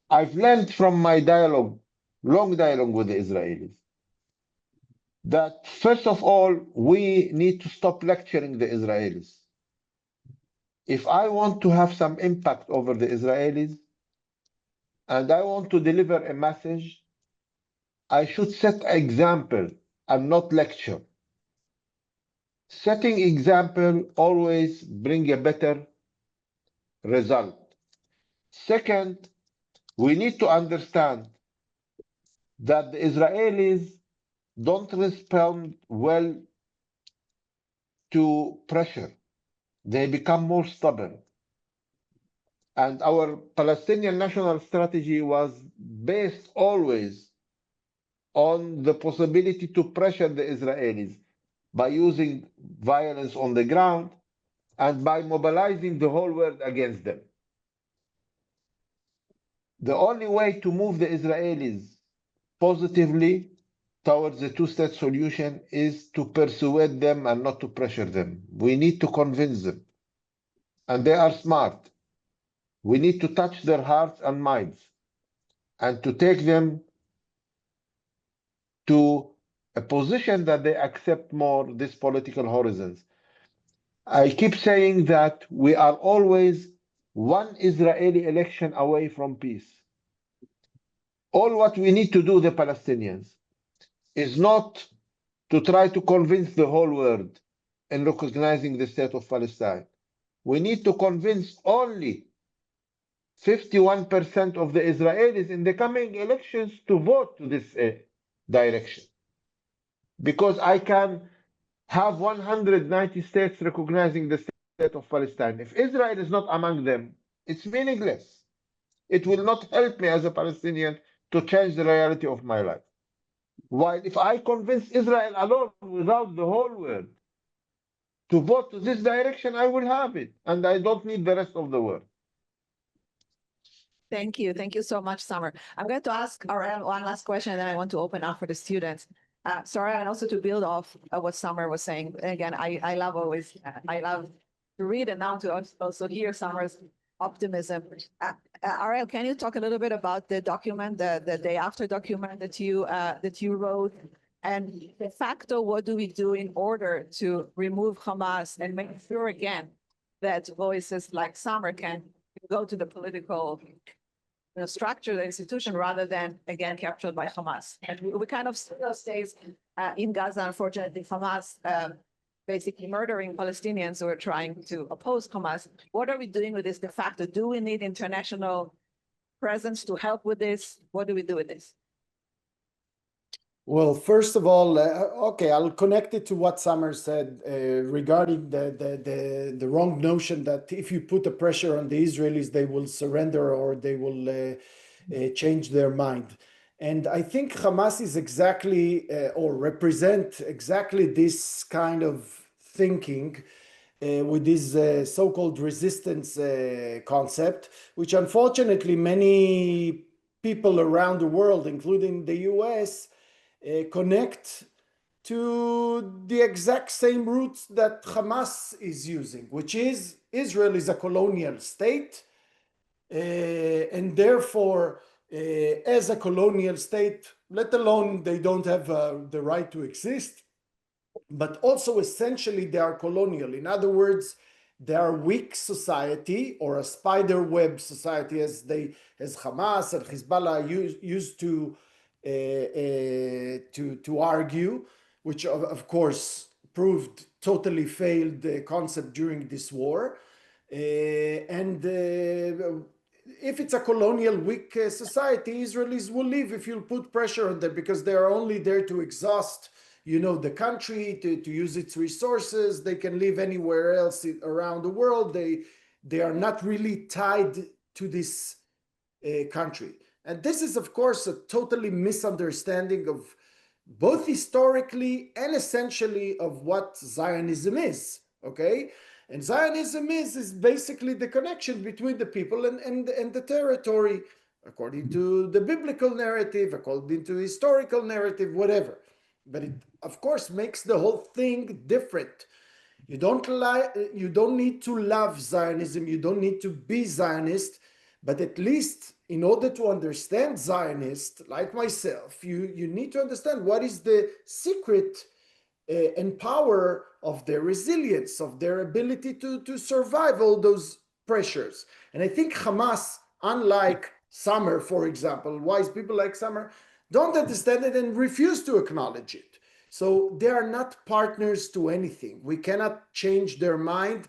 I've learned from my dialogue, long dialogue with the Israelis, that first of all, we need to stop lecturing the Israelis. If I want to have some impact over the Israelis, and I want to deliver a message, I should set an example and not lecture. Setting example always bring a better result. Second, we need to understand that the Israelis don't respond well to pressure. They become more stubborn. And our Palestinian national strategy was based always on the possibility to pressure the Israelis by using violence on the ground and by mobilizing the whole world against them. The only way to move the Israelis positively towards the two-state solution is to persuade them and not to pressure them. We need to convince them. And they are smart. We need to touch their hearts and minds and to take them to a position that they accept more these political horizons. I keep saying that we are always one Israeli election away from peace. All what we need to do, the Palestinians, is not to try to convince the whole world in recognizing the state of Palestine. We need to convince only 51% of the Israelis in the coming elections to vote to this direction. Because I can have 190 states recognizing the state of Palestine. If Israel is not among them, it's meaningless. It will not help me as a Palestinian to change the reality of my life. While if I convince Israel alone without the whole world to vote to this direction, I will have it. And I don't need the rest of the world. Thank you. Thank you so much, Samer. I'm going to ask Harel one last question, and then I want to open up for the students. Sorry, and also to build off what Samer was saying. Again, I love always, I love to read and now to also hear Samer's optimism. Harel, can you talk a little bit about the document, the day after document that you wrote? And de facto, what do we do in order to remove Hamas and make sure again that voices like Samer can go to the political structure, the institution, rather than, again, captured by Hamas? And we kind of see those days in Gaza, unfortunately, Hamas basically murdering Palestinians who are trying to oppose Hamas. What are we doing with this de facto? Do we need international presence to help with this? What do we do with this? Well, first of all, okay, I'll connect it to what Samer said regarding the wrong notion that if you put the pressure on the Israelis, they will surrender or they will change their mind. And I think Hamas is exactly or represent exactly this kind of thinking with this so-called resistance concept, which unfortunately many people around the world, including the US, connect to the exact same roots that Hamas is using, which is Israel is a colonial state, and therefore, as a colonial state, let alone they don't have the right to exist, but also essentially they are colonial. In other words, they are weak society or a spider web society, as Hamas and Hezbollah used to argue, which of course proved totally failed concept during this war. If it's a colonial weak society, Israelis will leave if you put pressure on them, because they are only there to exhaust, you know, the country, to use its resources. They can live anywhere else around the world. They are not really tied to this country. And this is, of course, a totally misunderstanding of both historically and essentially of what Zionism is, okay? And Zionism is basically the connection between the people and the territory, according to the biblical narrative, according to historical narrative, whatever. But it, of course, makes the whole thing different. You don't need to love Zionism, you don't need to be Zionist, but at least in order to understand Zionist, like myself, you need to understand what is the secret and power of their resilience, of their ability to survive all those pressures. And I think Hamas, unlike Samer, for example, wise people like Samer, don't understand it and refuse to acknowledge it. So they are not partners to anything. We cannot change their mind.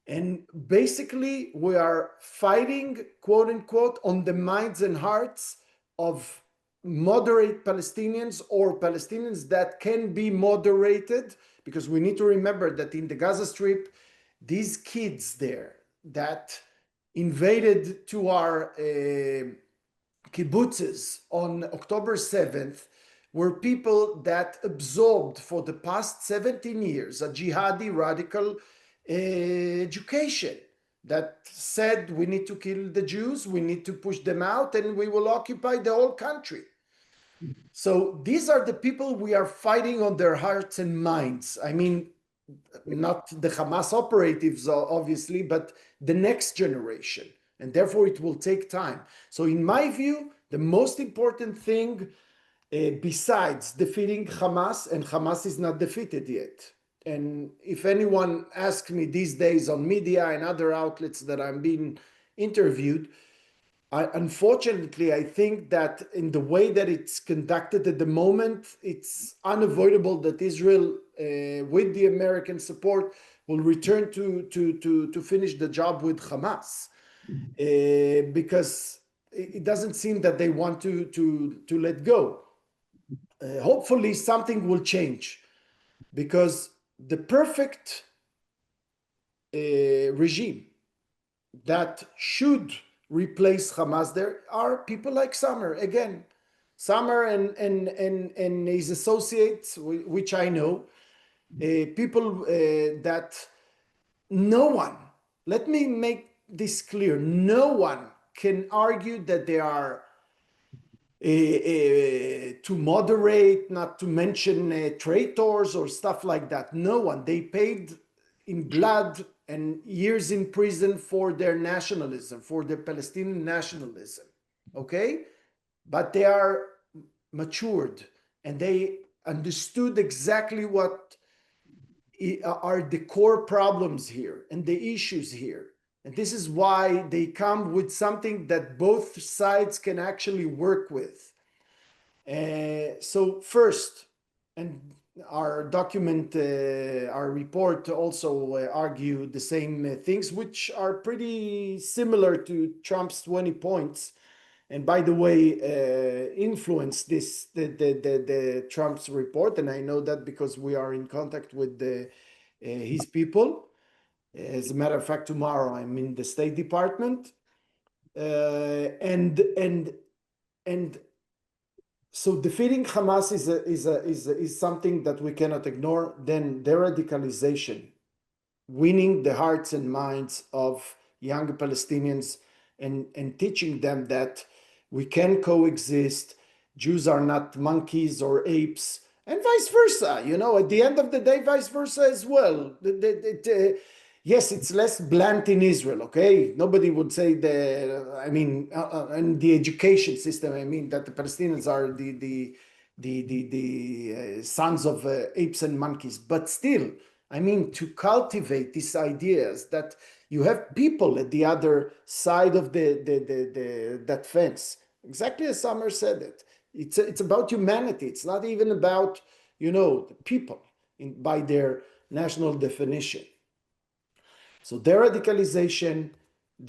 And basically, we are fighting, quote unquote, on the minds and hearts of moderate Palestinians, or Palestinians that can be moderated, because we need to remember that in the Gaza Strip, these kids there that invaded to our kibbutzes on October 7th were people that absorbed for the past 17 years a jihadi radical education that said we need to kill the Jews, we need to push them out, and we will occupy the whole country. So these are the people we are fighting on their hearts and minds. I mean, not the Hamas operatives, obviously, but the next generation. And therefore, it will take time. So in my view, the most important thing besides defeating Hamas, and Hamas is not defeated yet. And if anyone asks me these days on media and other outlets that I'm being interviewed, unfortunately, I think that in the way that it's conducted at the moment, it's unavoidable that Israel, with the American support, will return to finish the job with Hamas, because it doesn't seem that they want to let go. Hopefully, something will change, because the perfect regime that should replace Hamas there are people like Samer. Again, Samer and his associates, which I know, people that no one, let me make this clear, no one can argue that they are to moderate, not to mention traitors or stuff like that. No one. They paid in blood and years in prison for their nationalism, for their Palestinian nationalism, okay? But they are matured and they understood exactly what are the core problems here and the issues here. And this is why they come with something that both sides can actually work with. So first, and our document, our report also argue the same things, which are pretty similar to Trump's 20 points. And by the way, influenced this the Trump's report, and I know that because we are in contact with his people. As a matter of fact, tomorrow I'm in the State Department, and so defeating Hamas is something that we cannot ignore. Then their radicalization, winning the hearts and minds of young Palestinians, and teaching them that we can coexist. Jews are not monkeys or apes, and vice versa. You know, at the end of the day, vice versa as well. Yes, it's less blunt in Israel, okay? Nobody would say that, I mean, in the education system, I mean, that the Palestinians are the sons of apes and monkeys. But still, I mean, to cultivate these ideas that you have people at the other side of that fence, exactly as Samer said it. It's about humanity. It's not even about, you know, the people by their national definition. So de-radicalization,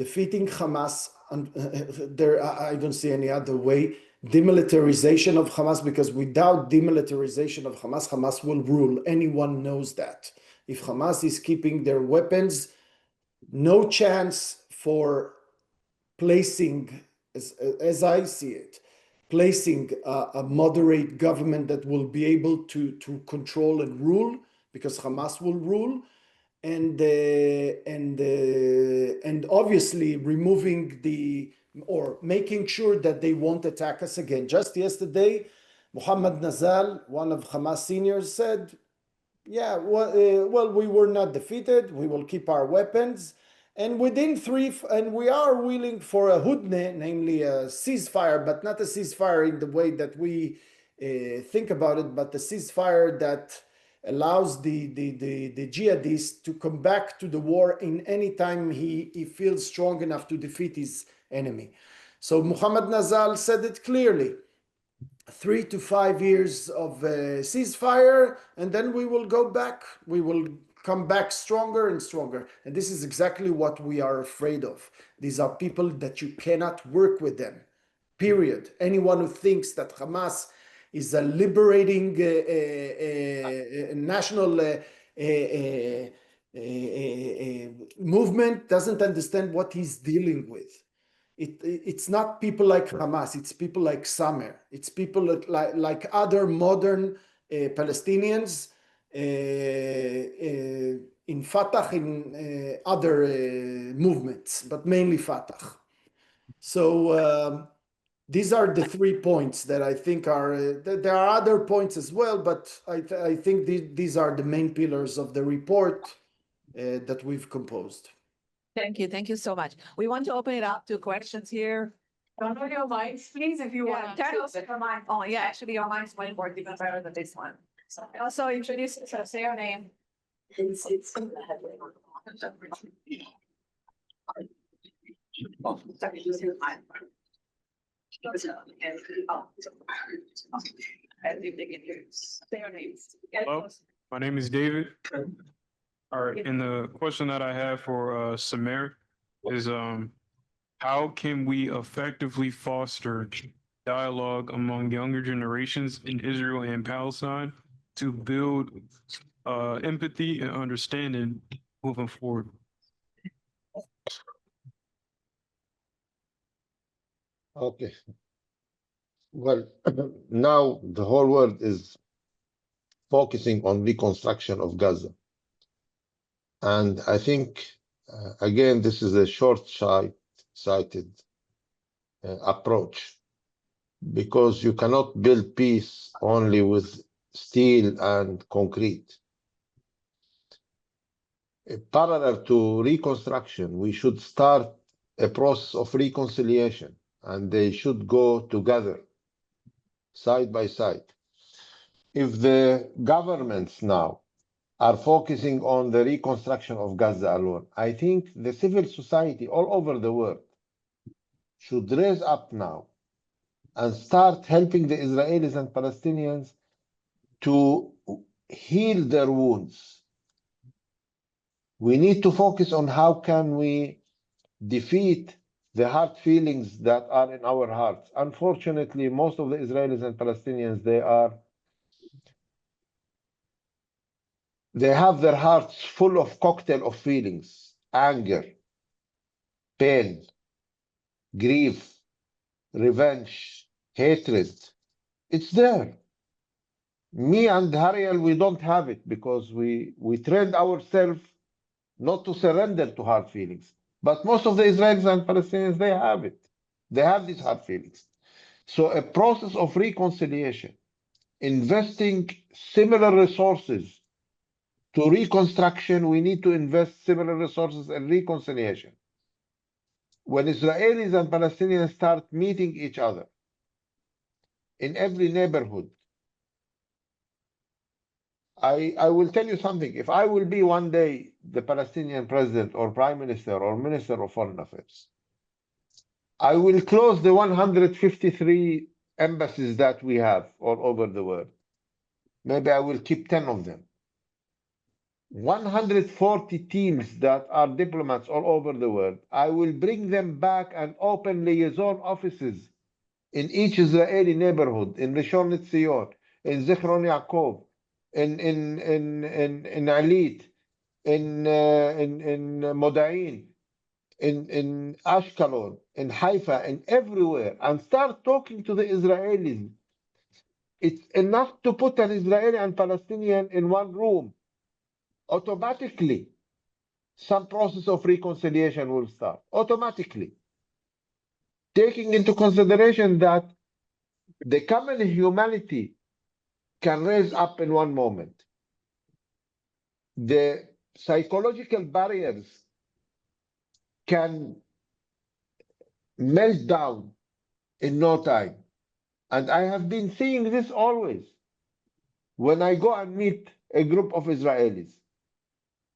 defeating Hamas, and I don't see any other way. Demilitarization of Hamas, because without demilitarization of Hamas, Hamas will rule. Anyone knows that. If Hamas is keeping their weapons, no chance for placing, as I see it, placing a moderate government that will be able to control and rule, because Hamas will rule. And obviously removing or making sure that they won't attack us again. Just yesterday, Mohammed Nazal, one of Hamas seniors, said, yeah, well, we were not defeated. We will keep our weapons. And and we are willing for a hudneh, namely a ceasefire, but not a ceasefire in the way that we think about it, but a ceasefire that allows the jihadists to come back to the war in any time he feels strong enough to defeat his enemy. So Mohammed Nazal said it clearly, 3 to 5 years of ceasefire, and then we will go back. We will come back stronger and stronger. And this is exactly what we are afraid of. These are people that you cannot work with them, period. Anyone who thinks that Hamas is a liberating national movement doesn't understand what he's dealing with. It's not people like Hamas, it's people like Samer, it's people like other modern Palestinians in Fatah, in other movements, but mainly Fatah. So these are the 3 points that I think are, there are other points as well, but I think these are the main pillars of the report that we've composed. Thank you. Thank you so much. We want to open it up to questions here. Turn on your mics, please, if you want. Turn your mic on. Yeah, actually, your mic's much more even better than this one. So also introduce yourself, say your name. Hello, my name is David. All right, and the question that I have for Samer is how can we effectively foster dialogue among younger generations in Israel and Palestine to build empathy and understanding moving forward? Okay. Well, now the whole world is focusing on reconstruction of Gaza. And I think, again, this is a short-sighted approach, because you cannot build peace only with steel and concrete. Parallel to reconstruction, we should start a process of reconciliation, and they should go together, side by side. If the governments now are focusing on the reconstruction of Gaza alone, I think the civil society all over the world should raise up now and start helping the Israelis and Palestinians to heal their wounds. We need to focus on how can we defeat the hard feelings that are in our hearts. Unfortunately, most of the Israelis and Palestinians, they have their hearts full of cocktail of feelings: anger, pain, grief, revenge, hatred. It's there. Me and Harel, we don't have it because we trained ourselves not to surrender to hard feelings. But most of the Israelis and Palestinians, they have it. They have these hard feelings. So a process of reconciliation, investing similar resources to reconstruction, we need to invest similar resources in reconciliation. When Israelis and Palestinians start meeting each other in every neighborhood, I will tell you something. If I will be one day the Palestinian president or prime minister or minister of foreign affairs, I will close the 153 embassies that we have all over the world. maybe I will keep 10 of them. 140 teams that are diplomats all over the world, I will bring them back and open liaison offices in each Israeli neighborhood, in Rishon LeZion, in Zichron Yaakov, in Alit, in Modain, in Ashkelon, in Haifa, and everywhere, and start talking to the Israelis. It's enough to put an Israeli and Palestinian in one room. Automatically, some process of reconciliation will start. Automatically. Taking into consideration that the common humanity can raise up in one moment. The psychological barriers can melt down in no time. And I have been seeing this always. When I go and meet a group of Israelis,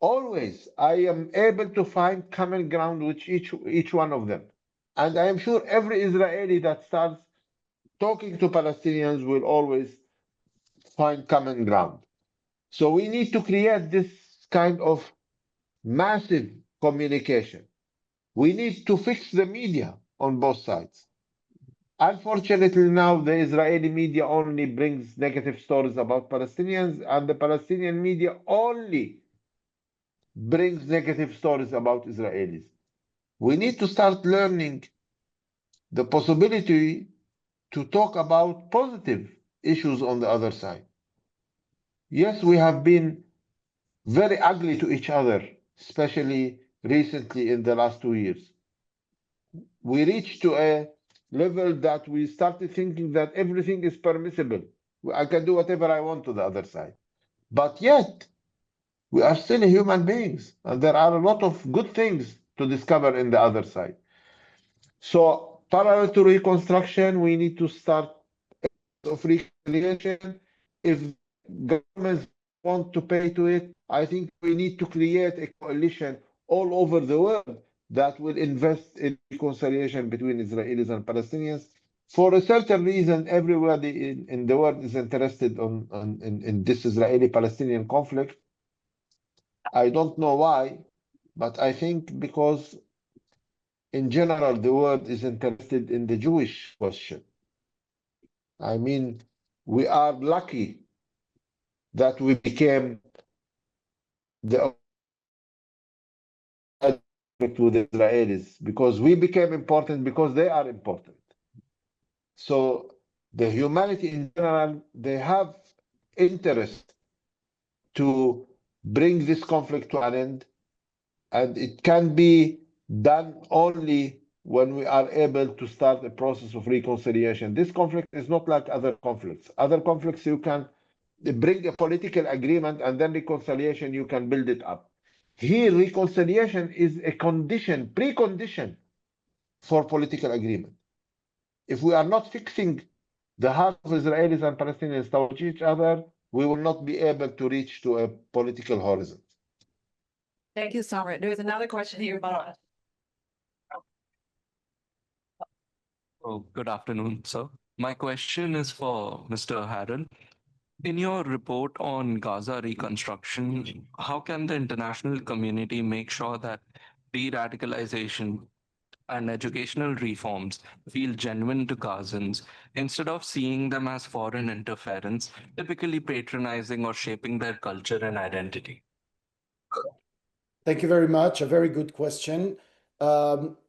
always I am able to find common ground with each one of them. And I am sure every Israeli that starts talking to Palestinians will always find common ground. So we need to create this kind of massive communication. We need to fix the media on both sides. Unfortunately, now the Israeli media only brings negative stories about Palestinians, and the Palestinian media only brings negative stories about Israelis. We need to start learning the possibility to talk about positive issues on the other side. Yes, we have been very ugly to each other, especially recently in the last 2 years. We reached to a level that we started thinking that everything is permissible. I can do whatever I want to the other side. But yet, we are still human beings, and there are a lot of good things to discover in the other side. So, parallel to reconstruction, we need to start of reconciliation. If governments want to pay to it, I think we need to create a coalition all over the world that will invest in reconciliation between Israelis and Palestinians. For a certain reason, everybody in the world is interested in this Israeli-Palestinian conflict. I don't know why, but I think because in general, the world is interested in the Jewish question. I mean, we are lucky that we became the with the Israelis, because we became important because they are important. So the humanity in general, they have interest to bring this conflict to an end, and it can be done only when we are able to start a process of reconciliation. This conflict is not like other conflicts. Other conflicts, you can bring a political agreement, and then reconciliation, you can build it up. Here, reconciliation is a condition, precondition for political agreement. If we are not fixing the heart of Israelis and Palestinians towards each other, we will not be able to reach to a political horizon. Thank you, Samer. There is another question here about. Oh, good afternoon, sir. My question is for Mr. Harel. In your report on Gaza reconstruction, how can the international community make sure that de-radicalization and educational reforms feel genuine to Gazans instead of seeing them as foreign interference, typically patronizing or shaping their culture and identity? Thank you very much. A very good question.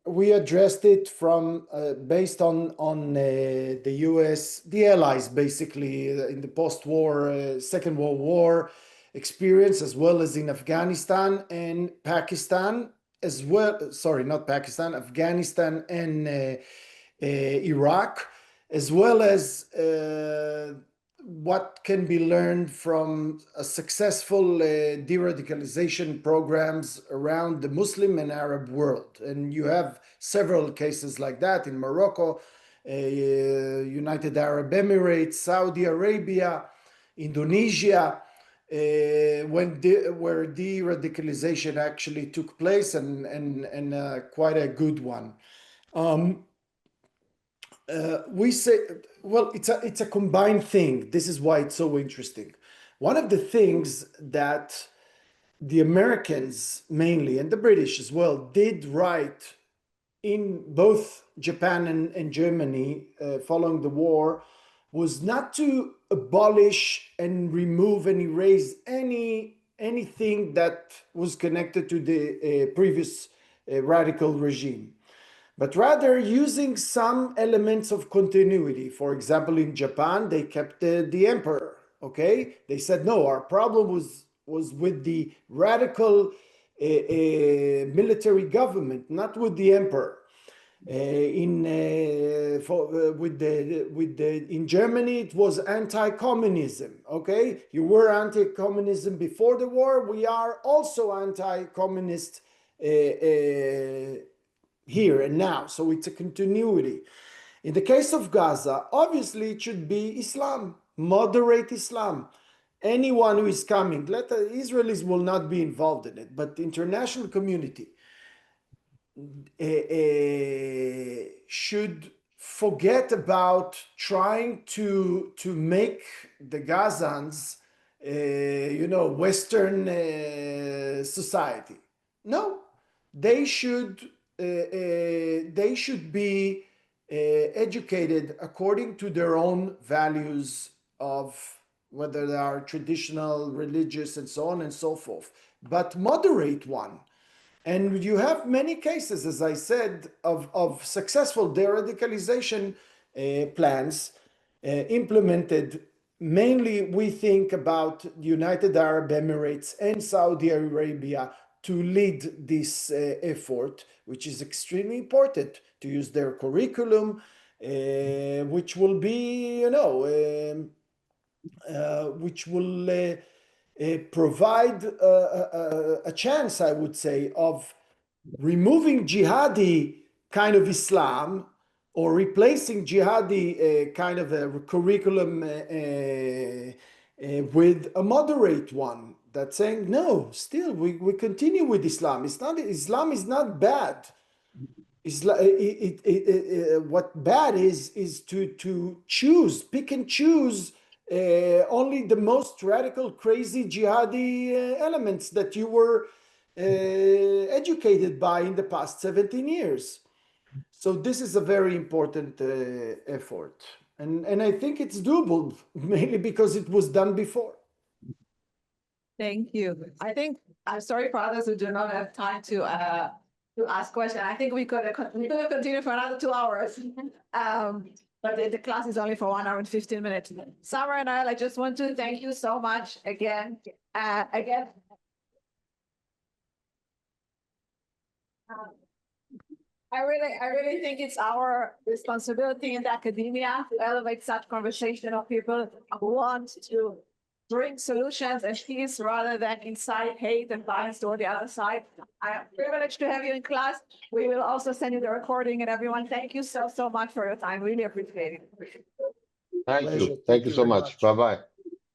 We addressed it from based on the US, the allies, basically in the post-war Second World War experience, as well as in Afghanistan and Pakistan, as well. Sorry, not Pakistan, Afghanistan and Iraq, as well as what can be learned from a successful de-radicalization programs around the Muslim and Arab world. And you have several cases like that in Morocco, United Arab Emirates, Saudi Arabia, Indonesia, where de-radicalization actually took place, and quite a good one. We say, well, it's a combined thing. This is why it's so interesting. One of the things that the Americans mainly, and the British as well, did right in both Japan and Germany following the war was not to abolish and remove and erase anything that was connected to the previous radical regime, but rather using some elements of continuity. For example, in Japan, they kept the emperor, okay? They said, no, our problem was with the radical military government, not with the emperor. In Germany, it was anti-communism. Okay, you were anti-communism before the war. We are also anti-communist here and now. So it's a continuity. In the case of Gaza, obviously it should be Islam, moderate Islam. Anyone who is coming, Israelis will not be involved in it, but the international community should forget about trying to make the Gazans, Western society. No, they should be educated according to their own values of whether they are traditional, religious, and so on and so forth, but moderate one. And you have many cases, as I said, of successful de-radicalization plans implemented. Mainly, we think about the United Arab Emirates and Saudi Arabia to lead this effort, which is extremely important, to use their curriculum, which will be, which will provide a chance, I would say, of removing jihadi kind of Islam or replacing jihadi kind of a curriculum with a moderate one that's saying, no, still we continue with Islam. Islam is not bad. What bad is to choose, pick and choose only the most radical, crazy jihadi elements that you were educated by in the past 17 years. So this is a very important effort. And I think it's doable, mainly because it was done before. Thank you. I think, I'm sorry for others who do not have time to ask questions. I think we could continue for another 2 hours. But the class is only for 1 hour and 15 minutes. Samer and I just want to thank you so much again. I really think it's our responsibility in the academia to elevate such conversation of people who want to bring solutions and peace rather than incite hate and violence toward the other side. I am privileged to have you in class. We will also send you the recording, and everyone, thank you so much for your time. Really appreciate it. Thank Pleasure. you. Thank you so very much. Bye-bye.